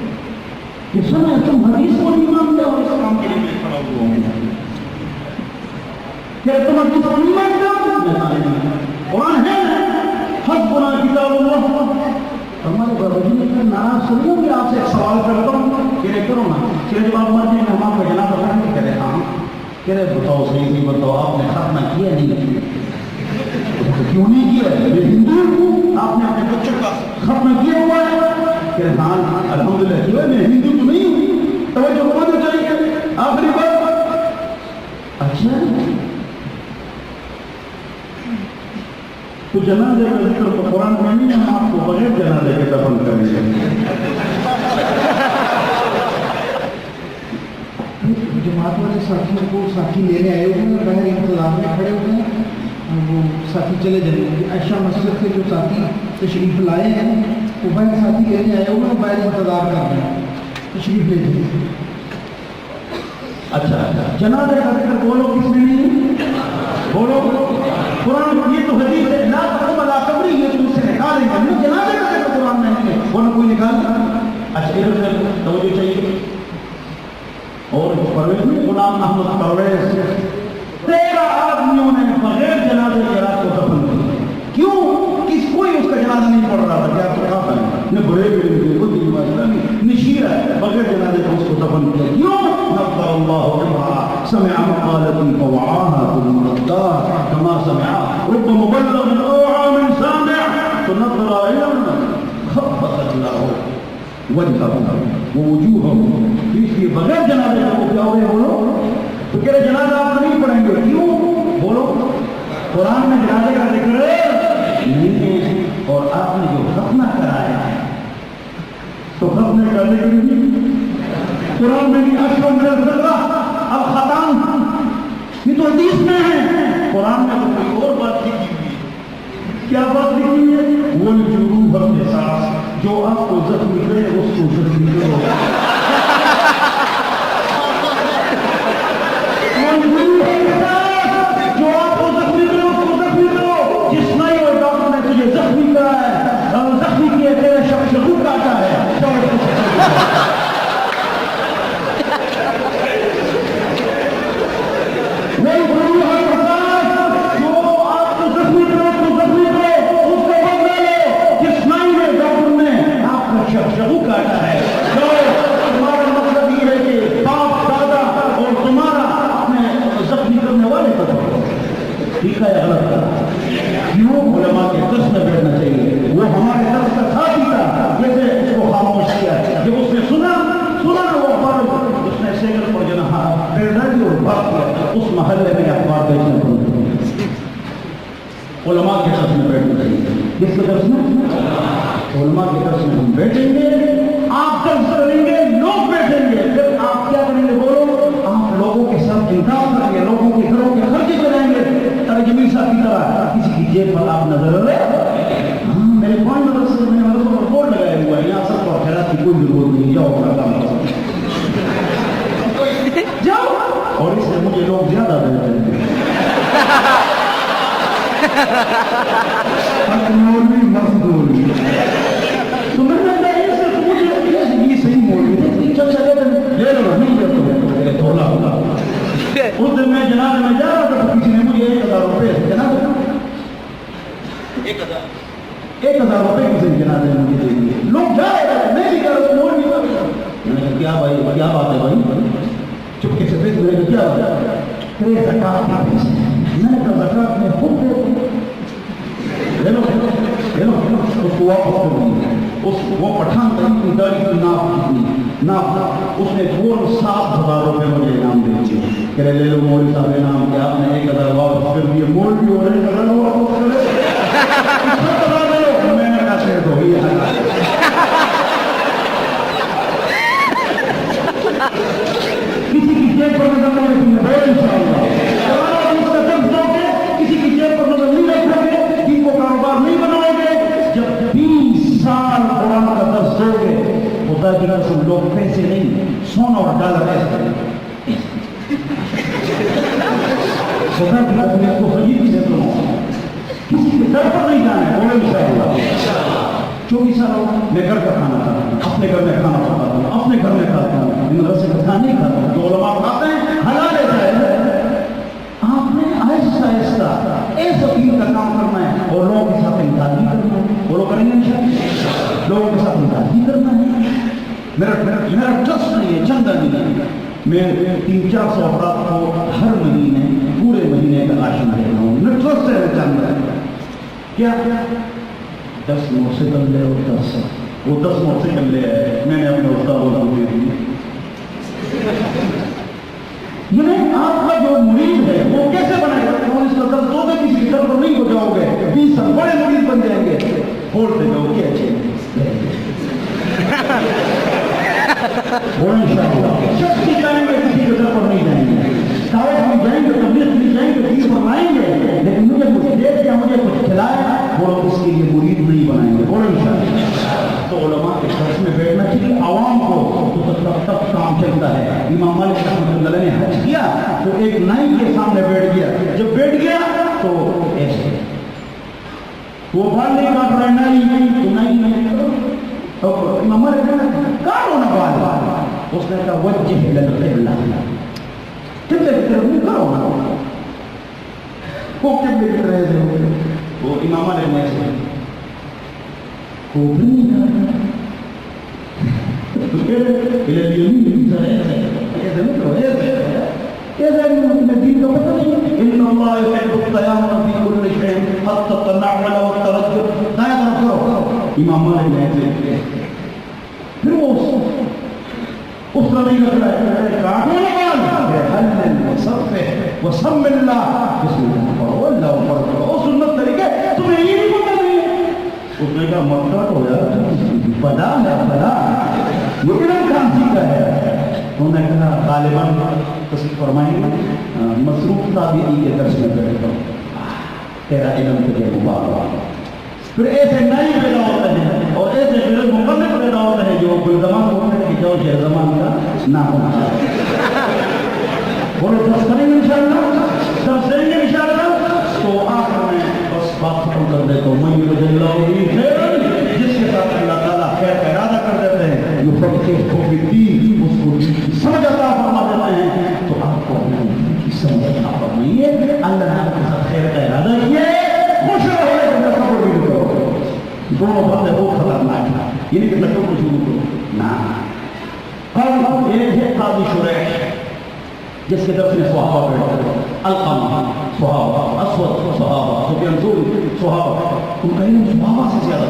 S1: کہ سنا تم حدیث کو نہیں مانتے اور اس کام کے لیے کھڑا ہوا ہوں. کہ تم حدیث کو نہیں مانتے, قرآن ہے حسبنا کتاب اللہ. ہمارے بابا جی نے کہا ناراض سنوں گے, آپ سے ایک سوال کرتا ہوں, کہ کرو نا. کہ جب آپ مرتے ہیں ہم آپ کا جنازہ پڑھیں گے. کہہ رہے ہاں. کہہ رہے بتاؤ صحیح نہیں بتاؤ, آپ نے ختمہ کیا نہیں, کیوں نہیں کیا؟ یہ ہندو ہوں, آپ نے اپنے بچوں کا ختمہ کیا ہوا ہے. کہہ رہے ہاں الحمدللہ کیا, میں ہندو تو نہیں ہوں. توجہ بہت چاہیے. آخری بات, اچھا تو جنازے کا ذکر تو قرآن میں نہیں, ہم آپ کو بغیر جنازے کے دفن کریں گے.
S2: جماعت والے ساتھیوں کو ساتھی لینے آئے ہوئے ہیں, باہر انتظار میں کھڑے ہوئے ہیں, وہ ساتھی چلے جائیں گے. عائشہ مسجد کے جو ساتھی تشریف لائے ہیں وہ باہر ساتھی لینے آئے ہوئے ہیں, باہر انتظار کر رہے ہیں, تشریف لے جائیں.
S1: اچھا جنازے کا ذکر بولو کس میں نہیں؟ بولو قرآن، یہ تو حدیث ہے لا تقم علی قبری، یہ تم سے نکالیں گے نہیں، جنازے کا ذکر قرآن میں نہیں ہے، ورنہ کوئی نکالتا۔ اچھا ادھر سے توجہ چاہیے۔ اور پرویز میں غلام احمد پرویز 13 آدمیوں نے بغیر جنازے کے رات کو دفن کیا۔ کیوں؟ کوئی اس کا جنازہ نہیں پڑھ رہا تھا، کیا پڑھا تھا نہ بڑے بڑے کو دین واسطہ نہیں، نشیر ہے بغیر جنازے کو اس کو دفن کیا۔ کیوں؟ نظر اللہ بها سمع مقالتي فوعاها ثم رداها كما سمع رب مبلغ اوعى من سامع فنظر الى خفض الله وجههم ووجوههم، اس لیے بغیر جنازے کو کیا ہو گئے بولو؟ تو کہہ رہے جنازہ آپ نہیں پڑھیں گے، کیوں؟ بولو قرآن میں جنازے کا ذکر نہیں ہے، اور آپ نے جو ختنہ کرایا ہے تو ختنے کا ذکر نہیں قرآن میں نہیں۔ اشرم الذرہ الختان، یہ تو حدیث میں ہے، قرآن میں تو کوئی اور بات لکھی ہوئی ہے۔ کیا بات لکھی ہوئی ہے؟ وہ جروح القصاص، جو آپ کو زخمی کرے اس کو زخمی کرو۔ جو آپ کو زخمی کرو اس کو زخمی کرو۔ جس نئی اور ڈاکٹر نے تجھے زخمی کرا ہے اور زخمی کیے تیرے شخص کو کاٹا ہے، ٹھیک ہے غلط تھا؟ کیوں؟ علماء کے درس میں بیٹھنا چاہیے، وہ ہمارے درس کا ساتھی تھا، جیسے اس کو خاموش کیا جب اس نے سنا وہ اخبار اس نے سیکل پر جنہا پیرداری اور بات کیا، اس محلے میں اخبار بیچنا پڑتا۔ علماء کے درس میں بیٹھنا چاہیے، کس کے درس میں؟ علماء کے درس میں ہم بیٹھیں گے، آپ درس کریں گے، لوگ بیٹھیں گے، پھر آپ کیا کریں گے بولو؟ آپ لوگوں کے ساتھ انتظام کریں گے، لوگوں کے گھروں کے خرچے کریں گے، جمیل صاحب کی طرح کسی کی جیب پر آپ نظر رہے۔ میرے پوائنٹ مدرسے میں مدرسوں پر بورڈ لگایا ہوا ہے، یہاں سب کو خیرات کی کوئی ضرورت نہیں، جاؤ اپنا کام کرو جاؤ، اور اس سے مجھے لوگ زیادہ دیتے ہیں۔ مولوی مزدوری تو میں نے یہ صحیح مولوی چل چلے لے لو نہیں کرتے تھوڑا ہوگا۔ اس دن میں جناب میں جا رہا تھا تو کسی نے مجھے 1000 روپے جناب 1000 روپے کسی نے جناب نے مجھے دے دیے، لوگ جا رہے تھے، میں بھی کر رہا ہوں، مولوی میں نے کہا کیا بھائی کیا بات ہے بھائی؟ چپکے سے پیسے میں نے کیا بات ہے؟ تیرے زکات کا پیسے، میں نے کہا زکات میں خود لے لو اس کو واپس کر دیے۔ وہ پٹھان تھا کی داڑھی کی ناپ اس نے فوراً 7000 روپے مجھے انعام دے دیے کہ لے لو مولوی صاحب انعام کہ آپ نے 1000 واپس کر دیے، مولوی اور 1000 واپس کرے، میں نے کہا سے تو ہی کسی کی جیب پر نظر نہیں رکھیں گے انشاءاللہ، کسی کی جیب پر نظر نہیں رکھیں گے، جن کو کاروبار نہیں بنائیں گے۔ جب 20 سال قرآن کا درس دو گے، خدا کی قسم لوگ پیسے نہیں سونا اور ڈالر ایسے خدا کی قسم اس کو صحیح سے سنو، کسی کے در پر نہیں جانا ہے، بولے انشاءاللہ۔ 24 سال میں گھر کا کھانا کھاتا ہوں، اپنے گھر میں کھانا پکاتا ہوں، اپنے گھر میں کھاتا ہوں، مدرسے کا کھانا نہیں کھاتا ہوں، جو علماء کھاتے ہیں حلال ہے۔ آپ نے آہستہ آہستہ ایسا دین کا کام کرنا ہے اور لوگوں کے ساتھ انکار نہیں کرنا ہے، وہ لوگ کریں گے انشاءاللہ، لوگوں کے ساتھ انکار نہیں کرنا ہے۔ میرا ٹرسٹ نہیں ہے، چندہ نہیں ہے، میں 300-400 افراد کو ہر مہینے پورے مہینے کا راشن دے رہا ہوں، میں ٹرسٹ ہے، چندہ ہے کیا 10 موٹر سائیکل لے اور 10 وہ 10 موٹر سائیکل لے آئے، میں نے اپنے استاد کو دے دی۔ یعنی آپ کا جو مرید ہے وہ کیسے بنائے گا؟ اس کا درد دو گے کسی کی طرف نہیں ہو جاؤ گے، 20 سال بڑے مرید بن جائیں گے، کھولتے جاؤ کیا چاہیے شخصی جائیں گے، کسی کی طرف نہیں جائیں گے، شاید ہم جائیں گے تبلیغ نہیں جائیں گے، دین بنائیں گے، لیکن مجھے کچھ دے دیا مجھے کچھ کھلایا وہ اس کے لیے مرید نہیں بنائیں گے، بولو انشاءاللہ۔ تو علماء کے درس میں بیٹھنا چاہیے، عوام کو تو تب کام چلتا ہے. امام مالک رحمۃ اللہ علیہ نے حج کیا تو ایک نائی کے سامنے بیٹھ گیا. جب بیٹھ گیا تو ایسے وہ بال نہیں کاٹ رہا ہے نائی تو نائی تو امام مالک نے کاٹو نا بال. اس نے کہا وجہ للقبلہ قبلے کی طرف نہیں کرو نا. وہ قبلے کی طرح سے وہ امام مالک نے ایسے خوب نہیں کرا. إلى اليمين إذا مثله إذا الدين إن الله يحب التيامن في كل شيء حتى التنعل والترجل. لا يتركه إمام مالك يقول فلوس أسرة هلل وصفه وسم الله بسم الله ولا وفرق وسنة طريقة تمہیں یہ نہیں پتہ نہیں. اس نے کہا مطلب ہو یار بدا ہے بدا یہ علم کام سیکھا ہے. انہوں نے کہا غالباً تصریح فرمائیں مصروف تابعی کے درس میں بیٹھتا ہوں تیرا علم تجھے مبارک. پھر ایسے نئی پیدا ہوتے ہیں اور ایسے پھر مقلد پیدا ہوتے ہیں جو کوئی زمان ہوتے ہیں کہ جو شہر زمان کا نہ ہونا چاہیے. بولو درس کریں گے انشاءاللہ درس دیں گے انشاءاللہ. تو آخر میں بس بات ختم کر دیتا ہوں. میں یہ اللہ جس کے ساتھ اللہ تعالیٰ خیر کا ارادہ کر دیتے ہیں جو فقہ کو بھی دین اس کو سمجھ عطا فرما دیتے ہیں تو آپ کو اپنی سمجھ عطا فرمائیے. اللہ نے آپ کے ساتھ خیر کا ارادہ کیا ہے خوش رہو لیکن تصور بھی کرو. دونوں باتیں بہت خطرناک ہیں. یہ نہیں کہ تصور کو شروع کرو نہ. قال ایک ہے قاضی شریح جس کے درس میں صحابہ بیٹھتے ہیں. القمہ صحابہ اسود صحابہ سفیان ثوری صحابہ. تم کہیں صحابہ سے زیادہ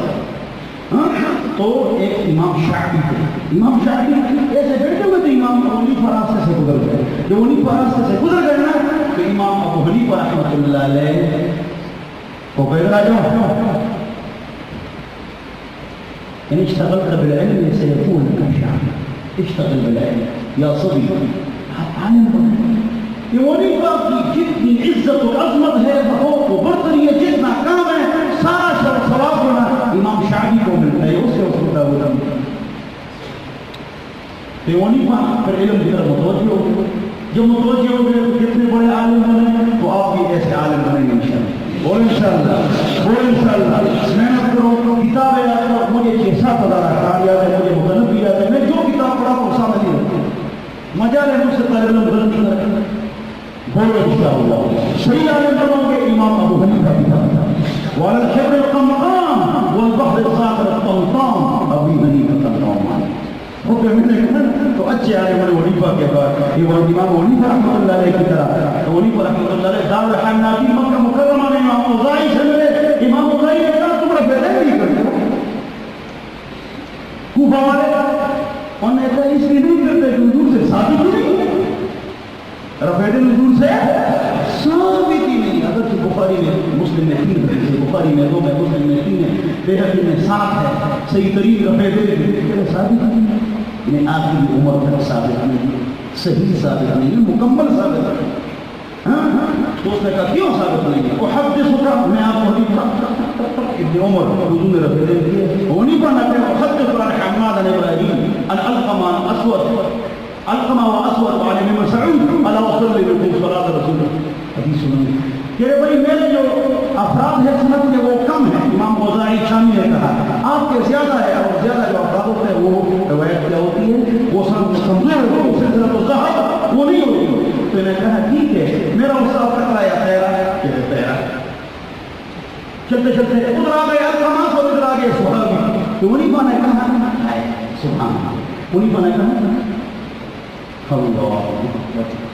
S1: تو ایک امام شافعی تھے. امام شافعی ایسے بیٹھے ہوئے تھے. امام ابو حنیفہ راستے سے گزر گئے. جب حنیفہ راستے سے گزر گئے نا تو امام ابو حنیفہ رحمۃ اللہ علیہ کو کہہ رہا جو ان اشتغلت بالعلم سيكون لك شأن. اشتغل بالعلم يا صبي. عالم بنے. یہ حنیفہ کی جتنی عزت و عظمت ہے وہ برتری ہے جتنا کام ہے سارا شرف ثواب ہونا امام شافعی کو ملتا ہے. اس سے اس کو دعوت حنیفہ پھر علم کی طرف متوجہ ہو گئے. جب متوجہ ہو گئے تو کتنے بڑے عالم بنے تو آپ بھی ایسے عالم بنیں گے انشاءاللہ. بول انشاءاللہ بول انشاءاللہ. محنت کرو کتابیں یاد کرو. مجھے 6-7 ہزار یاد ہے مجھے مطلب بھی یاد ہے. میں جو کتاب پڑھا وہ سامنے نہیں رکھتا. مجال ہے مجھ سے طالب علم غلط نہیں کرتا. بولو انشاءاللہ صحیح عالم بنو گے. امام ابو حنیفہ کی طرف وعلى الحبر القمقام والبحر الصاخر الطمطام ابي حنيفة النعمان. حکم ملنے تو اچھے عالم حنیفہ کے بعد یہ امام حنیفہ رحمۃ اللہ علیہ کی طرح حنیفہ رحمۃ اللہ علیہ دار الحنابی مکہ مکرمہ میں امام اوزاعی سے ملے. امام اوزاعی نے کہا تم رفع نہیں کرتے. کوفہ والے انہوں نے کہا اس لیے نہیں کرتے کہ حضور سے ثابت نہیں رفع نزول سے ثابت ہی نہیں. اگر تو بخاری میں مسلم میں 3 حدیث ہے, بخاری میں 2 ہے, مسلم میں 3 ہے, بہقی میں 7 ہے, صحیح ترین رفع نزول ثابت نہیں ہے. انہیں آخری عمر تک ثابت نہیں ہے, صحیح ثابت نہیں ہے, مکمل ثابت نہیں ہے. تو اس نے کہا کیوں ثابت نہیں ہے؟ احدثک میں آپ کو حدیث ابن عمر حضور نے رفع نزول کیا. حنیفہ نے کہا احدث عن حماد بن ابراہیم عن علقمہ اسود علقمہ و اسود عن ابن مسعود الا اصلی بكم صلاۃ رسول اللہ. حدیث سنیں کہ بھائی میرے جو افراد ہے سنت کے وہ کم ہیں. امام اوزاعی شامی نے کہا آپ کے زیادہ ہے اور زیادہ جو افراد ہوتے ہیں وہ روایت کیا ہوتی ہے وہ سب کمزور ہو وہ سلسلہ الذهب وہ نہیں ہوتی. تو میں نے کہا ٹھیک ہے میرا استاد ٹکرا یا تیرا کہ تیرا. چلتے چلتے ادھر آ گئے علقمہ سے ادھر آ گئے صحابی. تو حنیفہ نے کہا سبحان اللہ. حنیفہ نے کہا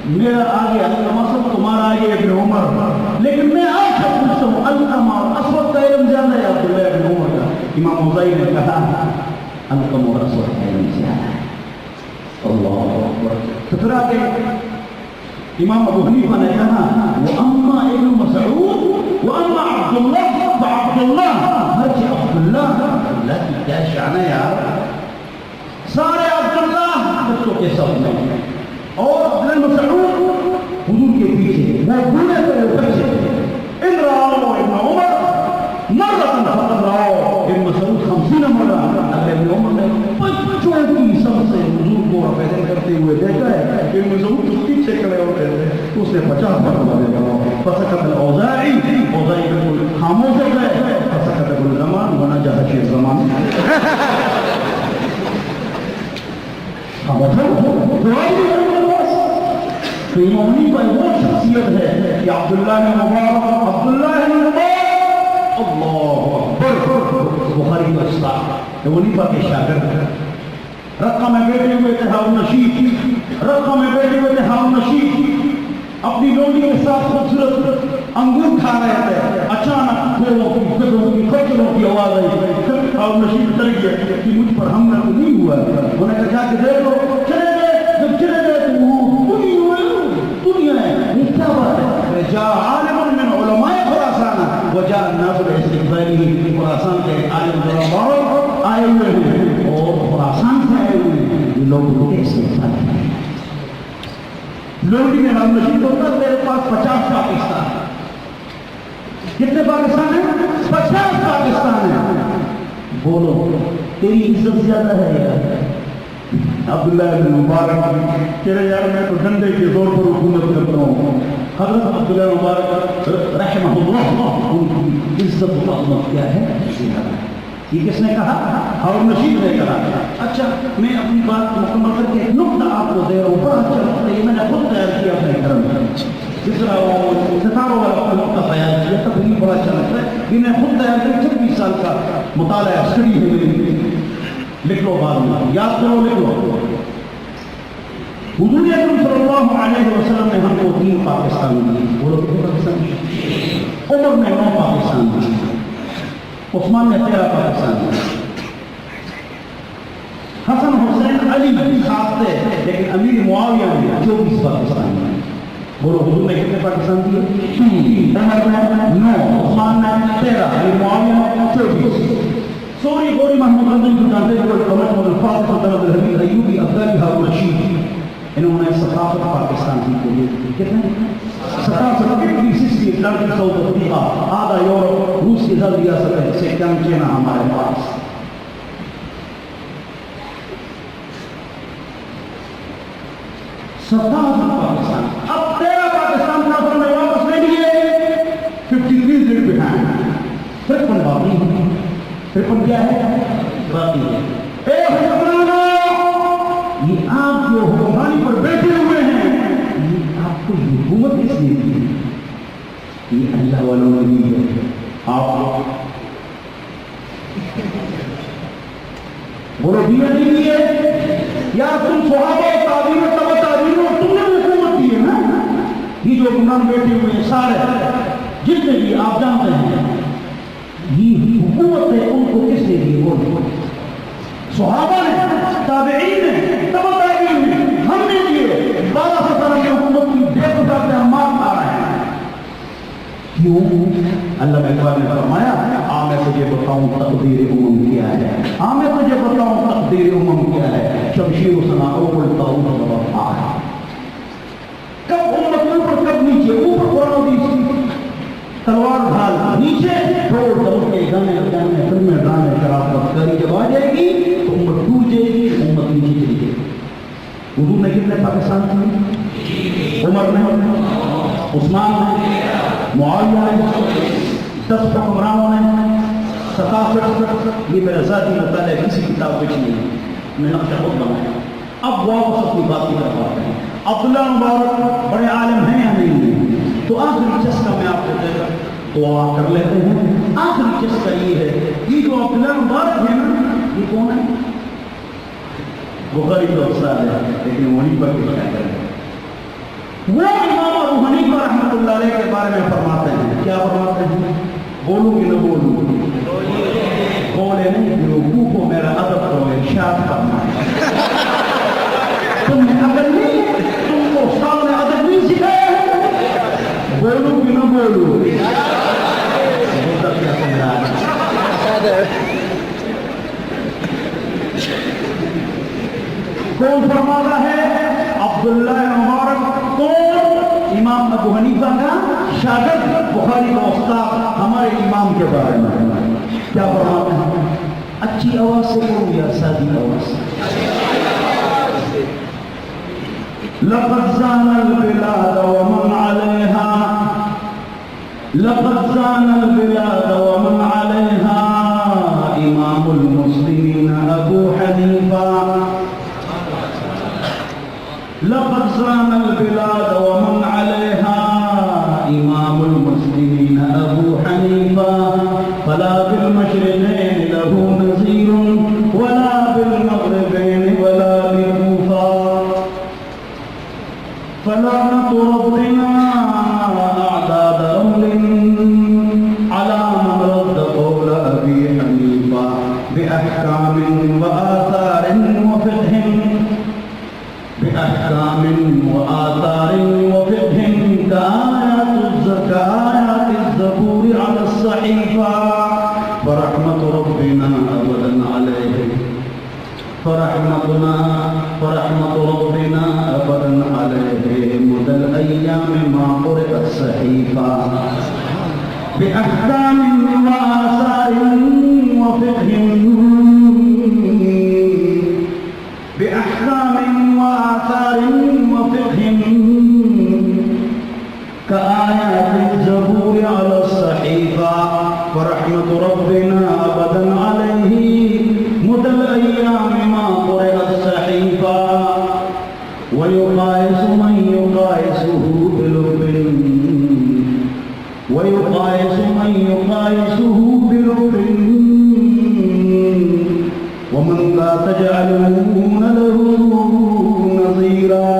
S1: میرا آگے علقمہ سب تمہارا آگے ابن عمر لیکن میں آپ سے پوچھتا ہوں علقمہ اور اسود کا علم زیادہ ہے عبداللہ ابن عمر کا. امام اوزاعی نے کہا علقمہ اور اسود کا علم زیادہ ہے. اللہ اکبر. تو پھر آگے امام ابو حنیفہ نے کہا واما ابن مسعود واما عبداللہ فعبداللہ حج عبداللہ کی کیا شان ہے یار. سارے عبداللہ بچوں کے ساتھ میں اور ابن مسعود حضور کے پیچھے وہ بوڑھے سے بچے. ان راؤ ابن عمر مرتن فقط راؤ ابن مسعود 50 مرہ. اگر ابن عمر نے بچوں کی سب سے حضور کرتے ہوئے دیکھا ہے کہ مزعود تو پیچھے کھڑے ہوتے تھے، اس نے 50 مرتبہ دیکھا فسکت الاوزاعی، اوزاعی بالکل خاموش ہو گئے، فسکت الزمان ونجح الزمان تو امام حنیفہ وہ شخصیت ہے کہ عبداللہ بن مبارک اللہ اکبر بخاری کا استاد ابو حنیفہ کے شاگرد، رقہ میں بیٹھے ہوئے تھے ہارون رشید، رقہ میں بیٹھے ہوئے تھے ہارون رشید، اپنی لوڈی کے ساتھ خوبصورت انگور کھا رہے تھے، اچانک خچروں کی آواز آئی، ہارون رشید ڈر گیا کہ مجھ پر حملہ تو نہیں ہوا، انہوں نے کہا کہ دیکھو چلے گئے، جب چلے گئے تو وہ دنیا ہے، یہ کیا بات ہے؟ جا عالم من علماء خراسان وجاء الناس باستقباله، خراسان کے عالم علماء آئے ہوئے ہیں اور خراسان سے آئے ہوئے ہیں، یہ لوگ کیسے ہیں؟ لوڈی میں ہم رشید ہوتا میرے پاس 50 پاکستان، کتنے پاکستان ہیں؟ 50 پاکستان ہیں، بولو تیری عزت زیادہ ہے یار؟ عبداللہ بن مبارک تیرے یار میں تو ڈنڈے کے زور پر حکومت کرتا ہوں، حضرت عبداللہ مبارک رحمہ اللہ ان کی عزت و عظمت کیا ہے؟ یہ کس نے کہا؟ ہارون رشید نے کہا۔ اچھا میں اپنی بات مکمل کر کے ایک نقطہ آپ کو دے رہا ہوں، بڑا اچھا نقطہ، یہ میں نے خود تیار کیا اپنے گھر میں، جس طرح وہ ستاروں والا نقطہ بیان کیا تقریباً بڑا اچھا لگتا ہے، یہ میں خود تیار کیا، 26 سال کا مطالعہ اسٹڈی ہے میری، لکھ لو بعد میں، یاد کرو لکھ لو۔ حضور اکرم صلی اللہ علیہ وسلم نے ہم کو 3 پاکستان دی، بولو کتنے پاکستان دی؟ عمر نے 9 پاکستان دی، عثمان نے 13 پاکستان دی، حسن حسین علی ساتھ تھے لیکن امیر معاویہ نے 24 پاکستان دی، بولو حضور نے کتنے پاکستان دیے؟ عمر نے 9، عثمان نے 13، امیر معاویہ نے 24۔ سوری غوری محمود رضی اللہ عنہ کو کمنٹ میں الفاظ حضرت الحبیب ایوبی افضل ہارون رشید انہوں نے ثقافت پاکستان کی کو کتنے ثقافت کی سسٹی لڑکی سعود افریقہ آدھا یورپ روس کی زیادہ ریاست ہے سے کم کہنا ہمارے پاس۔ ثقافت پاکستان اب 13 پاکستان کا نے واپس لے لیے، 53 دن بہائنڈ، 53 باقی ہے، 53 کیا ہے؟ باقی ہے۔ اے حکمرانوں، یہ آپ جو حکمرانی پر بیٹھے ہوئے ہیں، یہ آپ کو حکومت کس نے دی؟ یہ اللہ والوں نے دی ہے، آپ بولو دیا نہیں دیے یا تم صحابہ تعبیر تبع تعبیر تم نے حکومت دی ہے نا؟ یہ جو حکمران بیٹھے ہوئے ہیں سارے جتنے بھی آپ جانتے ہیں، یہ حکومت ہے ان کو کس نے دی؟ وہ صحابہ نے، تابعین نے، تبع تابعین نے، ہم نے دیے۔ 12 ستارہ کی حکومت کی بے خدا پہ ہم مار آ رہے ہیں، کیوں؟ اللہ نے فرمایا میں تجھے بتاؤں تقدیر امم کیا ہے، میں تجھے بتاؤں تقدیر امم کیا ہے، شمشیر و سناؤ بولتا ہوں کب امت اوپر کب نیچے، اوپر قرآن حدیث تلوار ڈھال، نیچے ڈھول دھمکے گانے بجانے فلمیں ڈرانے شرافت کاری جب آ جائے گی تو امت ٹوٹ جائے گی، امت نیچے چلی جائے گی۔ حضور نے کتنے پاکستان کی؟ عمر نے، عثمان نے، معاویہ نے، 10 حکمرانوں نے، ثقافت، یہ میرا ذاتی مطالعہ کسی کتاب میں نہیں ہے، میں نقشہ خود بنایا۔ اب واپس اپنی بات کی طرف آتے ہیں، عبداللہ مبارک بڑے عالم ہیں یا نہیں ہیں؟ تو آخری چسکا میں آپ کو دے کر دعا کر لیتے ہیں۔ آخری چسکا یہ ہے، یہ جو عبداللہ مبارک ہے نا، یہ کون ہے؟ بخاری کا استاد ہے لیکن وہیں پر کیا کریں، وہ امام ابو حنیفہ رحمۃ اللہ علیہ کے بارے میں فرماتے ہیں، کیا فرماتے ہیں؟ بولوں گی نہ بولوں؟ بولے نہیں، بیوقوف کو میرا ادب کرو، ارشاد کرنا ہے۔ تم نے عقل نہیں، تم کو استاد نے ادب نہیں سکھایا ہے، بولوں گی نہ بولوں؟ کیا سمجھا کون فرما رہا ہے؟ عبداللہ مبارک کون؟ امام ابو حنیفہ کا شاگرد، بخاری کا استاد، ہمارے امام کے بارے میں کیا فرماتے ہیں؟ اچھی آواز سے بولو یا سادی آواز سے؟ لقد زان البلاد ومن عليها لقد زان البلاد ومن عليها إمام المسلمين أبو حنيفة لقد زان البلاد ومن عليها إمام المسلمين أبو حنيفة فلا بالمشرقين له نظير ولا بالمغربين ولا بكوفة فلعنة ربنا أعداد رمل على من رد قول أبي حنيفة بأحكام وآثار وفقه بأحكام وآثار وفقه كآيات الزبور على الصحيفة فرحمة ربنا أبدا عليه فرحمة ربنا أبدا عليه مدى الأيام ما قرأ الصحيفة بأحكام وآثار وفقه بأحكام وآثار وفقه كآيات الزبور على الصحيفة فرحمة ربنا أبدا عليه مدى الأيام ما قرأ الصحيفة ويقايس من يقايسه بلب ومن لا تجعلون له نظيرا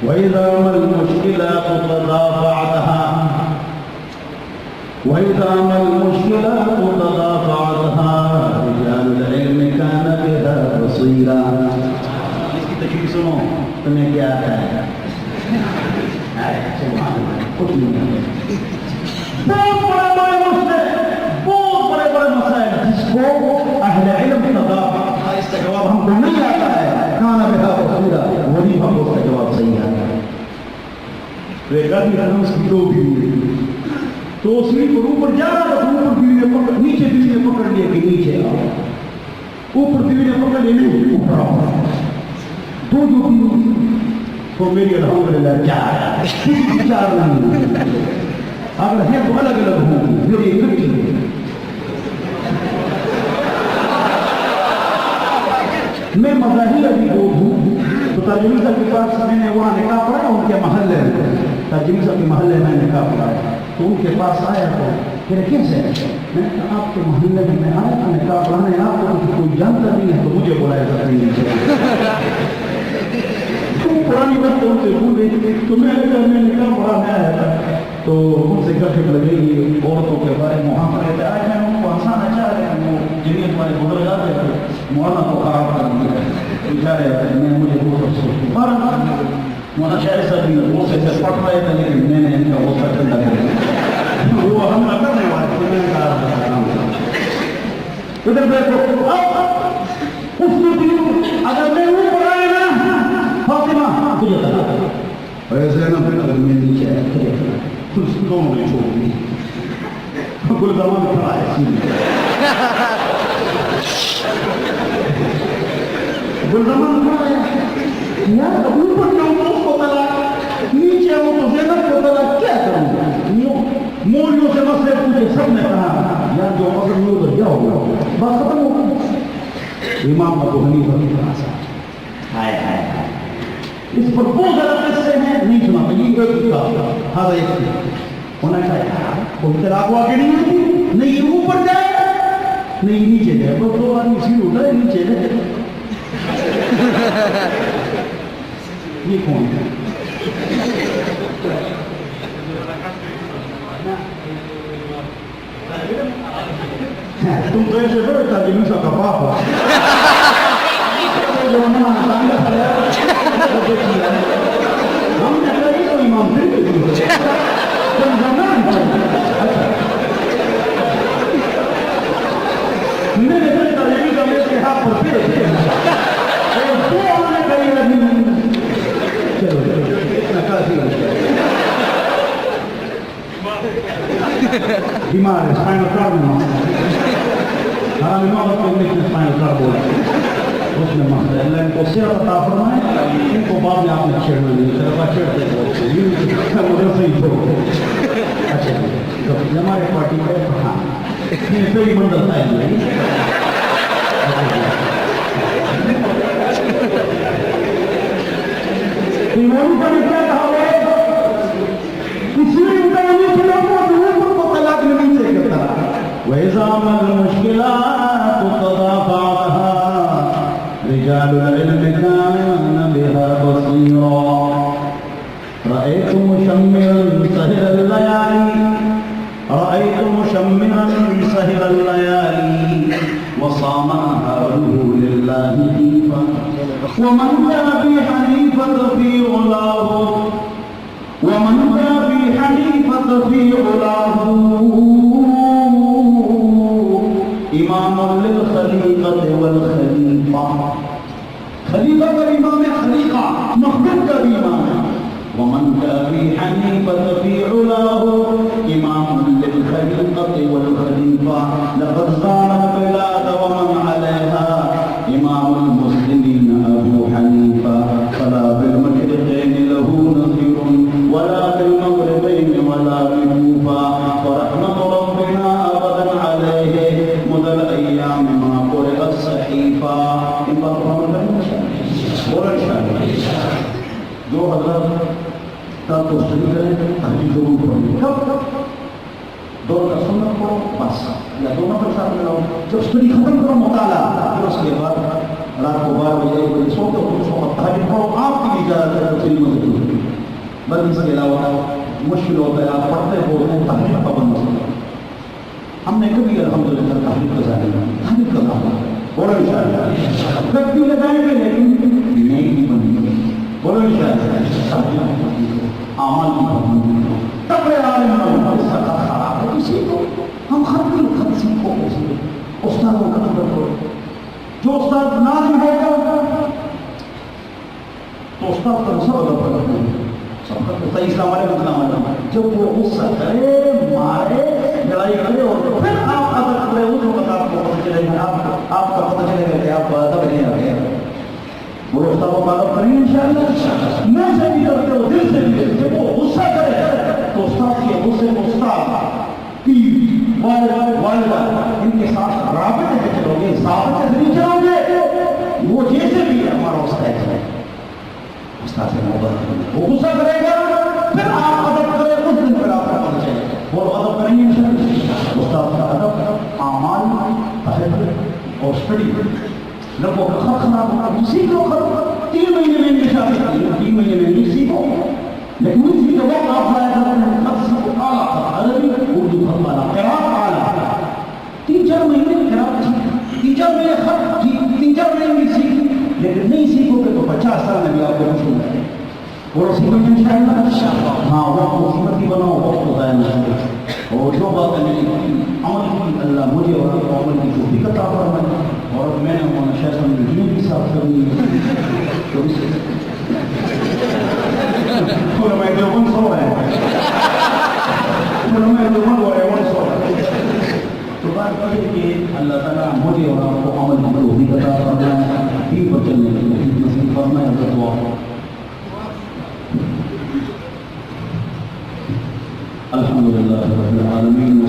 S1: وإذا ما المشكلات تضافعتها رجال العلم كان بها بصيرا. اس کی تشریح سنو تمہیں کیا آتا ہے؟ سبحان اللہ، کچھ نہیں ہے. بہت بڑے بڑے مسائل جس کو اہل علم تضافع، اس کا جواب ہم کو نہیں آتا ہے، کان بها بصیرا، وہی ہم کو اس کا جواب صحیح آتا ہے. تو ایک آدمی کا اس کی دو بیوی، تو اس نے اوپر جا رہا تھا، اوپر بیوی نے پکڑ، نیچے بیوی نے پکڑ لیا کہ نیچے آؤ، اوپر بیوی نے پکڑ لیا نہیں اوپر آؤ. تو جو بیوی تو میری الحمدللہ چار نہیں، اگر ہے تو الگ الگ ہوں میری اکٹھی. میں مظاہر ابھی دو ہوں، تو ترجمہ صاحب کے پاس میں نے وہاں نکاح پڑھا، ان کے محلے ترجمہ صاحب کے محلے میں نکاح پڑھا، تو ان کے پاس آیا تو پھر کیسے میں نے کہا آپ کے محلے میں آیا تھا نکاح پڑھانے، آپ کو کوئی جانتا نہیں ہے تو مجھے بلایا تھا نہیں. پرانی بات تو ان سے بھول گئی، تو میں نکاح پڑھانے آیا تھا، تو ان سے گفتگو لگے گی عورتوں کے بارے میں. وہاں پر آج میں ان کو ہنسانا چاہ رہے ہیں، وہ جنہیں ہمارے بزرگ آتے تھے مولانا کو خراب کر دیا چاہ رہے تھے. میں مجھے بہت افسوس ہوا، مولانا شاعر صاحب وہ سے پڑھ رہے تھے لیکن میں نے ان کا وہ سکن لگا وہ ہم نہ کرنے والے تھے. میں نے کہا ادھر دیکھو اس نے اگر میں وہ پڑھائے نا فاطمہ تجھے طلاق ایسے نہ پھر اگر میں نیچے آیا کچھ دونوں نے چھوڑ دی گل زمان کھڑا ہے گل زمان کھڑا ہے یار اوپر جاؤں تو اس کو طلاق، نیچے آؤں تو زینب کو طلاق، کیا کروں؟ مولیوں سے مسئلے پوچھے، سب نے کہا یار جو اگر میں ادھر کیا ہوگا بس ختم ہو گیا. امام ابو حنیفہ کی طرح سے ہائے ہائے ہائے اس پر بہت زیادہ قصے ہیں، نہیں سنا یہ ہاں ایک ہونا چاہیے. کوئی طلاق واقع نہیں ہوتی، نہیں اوپر جائے نہیں نیچے جائے، بس دو آدمی سیڑھ اٹھا ہے نیچے جائے. یہ کون ہے؟ تم تو ایسے بڑے ترجمہ صاحب کا پاپا ہم نے کہا تو امام پھر بھی میرے ترجمے کا میرے ہاتھ پر پھر چلو اتنا کافی بیمار ہے اسپائنل کارڈ میں ہمیں محبت کو انگلش میں اسپائنل کارڈ بولا
S2: اس میں مسئلہ اللہ ان کو صحت عطا فرمائے، ان کو بعد میں آپ نے چھیڑنا نہیں، طرفہ چھیڑتے ہیں مجھے صحیح چھوڑو۔ اچھا تو ہمارے پارٹی کا ہاں یہ صحیح منڈل ہے امام کا نے کیا کہا ہے کسی انسانی خلاف موجود کو طلاق نہیں چاہیے تھا وَإِذَا مَا الْمُشْكِلَاتُ تَضَافَعَتْهَا رِجَالُ الْعِلْمِ كَانَ بِهَا بَصِيرًا رَأَيْتُ مُشَمِّرًا سَهِرَ اللَّيَالِي رَأَيْتُ مُشَمِّرًا سَهِرَ اللَّيَالِي وَصَامَ نَهَارُهُ لِلَّهِ حَنِيفًا وَمَنْ كَانَ حنيفة في علاه ومن كان حنيفة في علاه إمام للخليقة والخليفة خليفة الإمام خليقة مخلوق الإمام ومن كان حنيفة في علاه إمام للخليقة والخليفة لقد زار البلاد ومن عليها إمام المسلمين أبو حنيفة فلا بالمشرقين له نظير ولا بالمغربين ولا بالكوفة ورحمة ربنا أبدا عليه مدى الأيام ما قرأت الصحيفة جو حضرت کا توسلی کریں تحقیق ضرور پڑھیں کب دو کا سنت پڑھو بس یا دو نفر ساتھ ملاؤ جب اسٹڈی ختم کرو مطالعہ پھر اس کے بعد رات کو 12 بجے 1 بجے سو تو کچھ وقت تحقیق پڑھو آپ کی اجازت ہے تفصیل مزید بس اس کے علاوہ مشکل ہوتا ہے آپ پڑھتے ہو تو تحقیق پابند ہو ہم نے کبھی الحمدللہ تحقیق کا ظاہر تحقیق کا ظاہر بولو انشاءاللہ کبھی لگائیں گے لیکن نہیں بنی بولو انشاءاللہ عمل تقوی عالم خراب ہے کسی کو ہم خط سیکھو استادوں کا قدر کرو جو استاد نازم ہوگا تو استاد کا سب ادب کرتے ہیں سب کا اسلام علیکم جب وہ غصہ کرے مارے لڑائی کرے اور پھر آپ ادب کرے وہ وقت آپ کو پتہ چلے گا آپ کا پتہ چلے گا کہ آپ ادب نہیں آ گئے وہ استاد کو ادب کریں انشاءاللہ منہ سے بھی کرتے ہو دل سے بھی جب وہ غصہ کرے تو استاد کے غصے کو استاد کی والدہ ان کے ساتھ رابطے سے چلو گے ثابت سے نہیں چلو گے وہ جیسے بھی ہمارا استاد ہے استاد سے محبت کریں وہ غصہ کرے گا پھر آپ ادب کریں اس دن پھر آپ کا پتہ چلے گا وہ ادب کریں گے انشاءاللہ استاد کا ادب اعمال تحفظ اور اسٹڈی لوگوں کا خط خراب ہونا سیکھو خط 3 مہینے میں انگلش آتی ہے 3 مہینے میں انگلش سیکھو لیکن اسی کے وقت آپ ضائع کرتے ہیں خط سیکھو اعلیٰ عربی اردو خط والا قراءت اعلیٰ 3-4 مہینے قراءت سیکھ 3-4 مہینے خط 3-4 مہینے انگلش سیکھ لیکن نہیں سیکھو گے تو 50 سال میں بھی آپ کو مشکل ہے اور سیکھو گے انشاءاللہ ہاں وقت کو قیمتی بناؤ وقت کو ضائع نہ کرو اور جو بات ہے عمل کی اللہ مجھے اور آپ کو عمل کی توفیق عطا فرمائے اور میں نے مولانا شیخ صاحب کی جنوب کی صاحب کرنی علماء دیوبند سو رہے ہیں علماء دیوبند ہو رہے ہیں سو رہے ہیں تو بات یہ کہ اللہ تعالیٰ مجھے اور آپ کو عمل کی توفیق عطا فرمائے دین پر چلنے کی توفیق نصیب فرمائے حضرت دعا الحمدللہ رب العالمین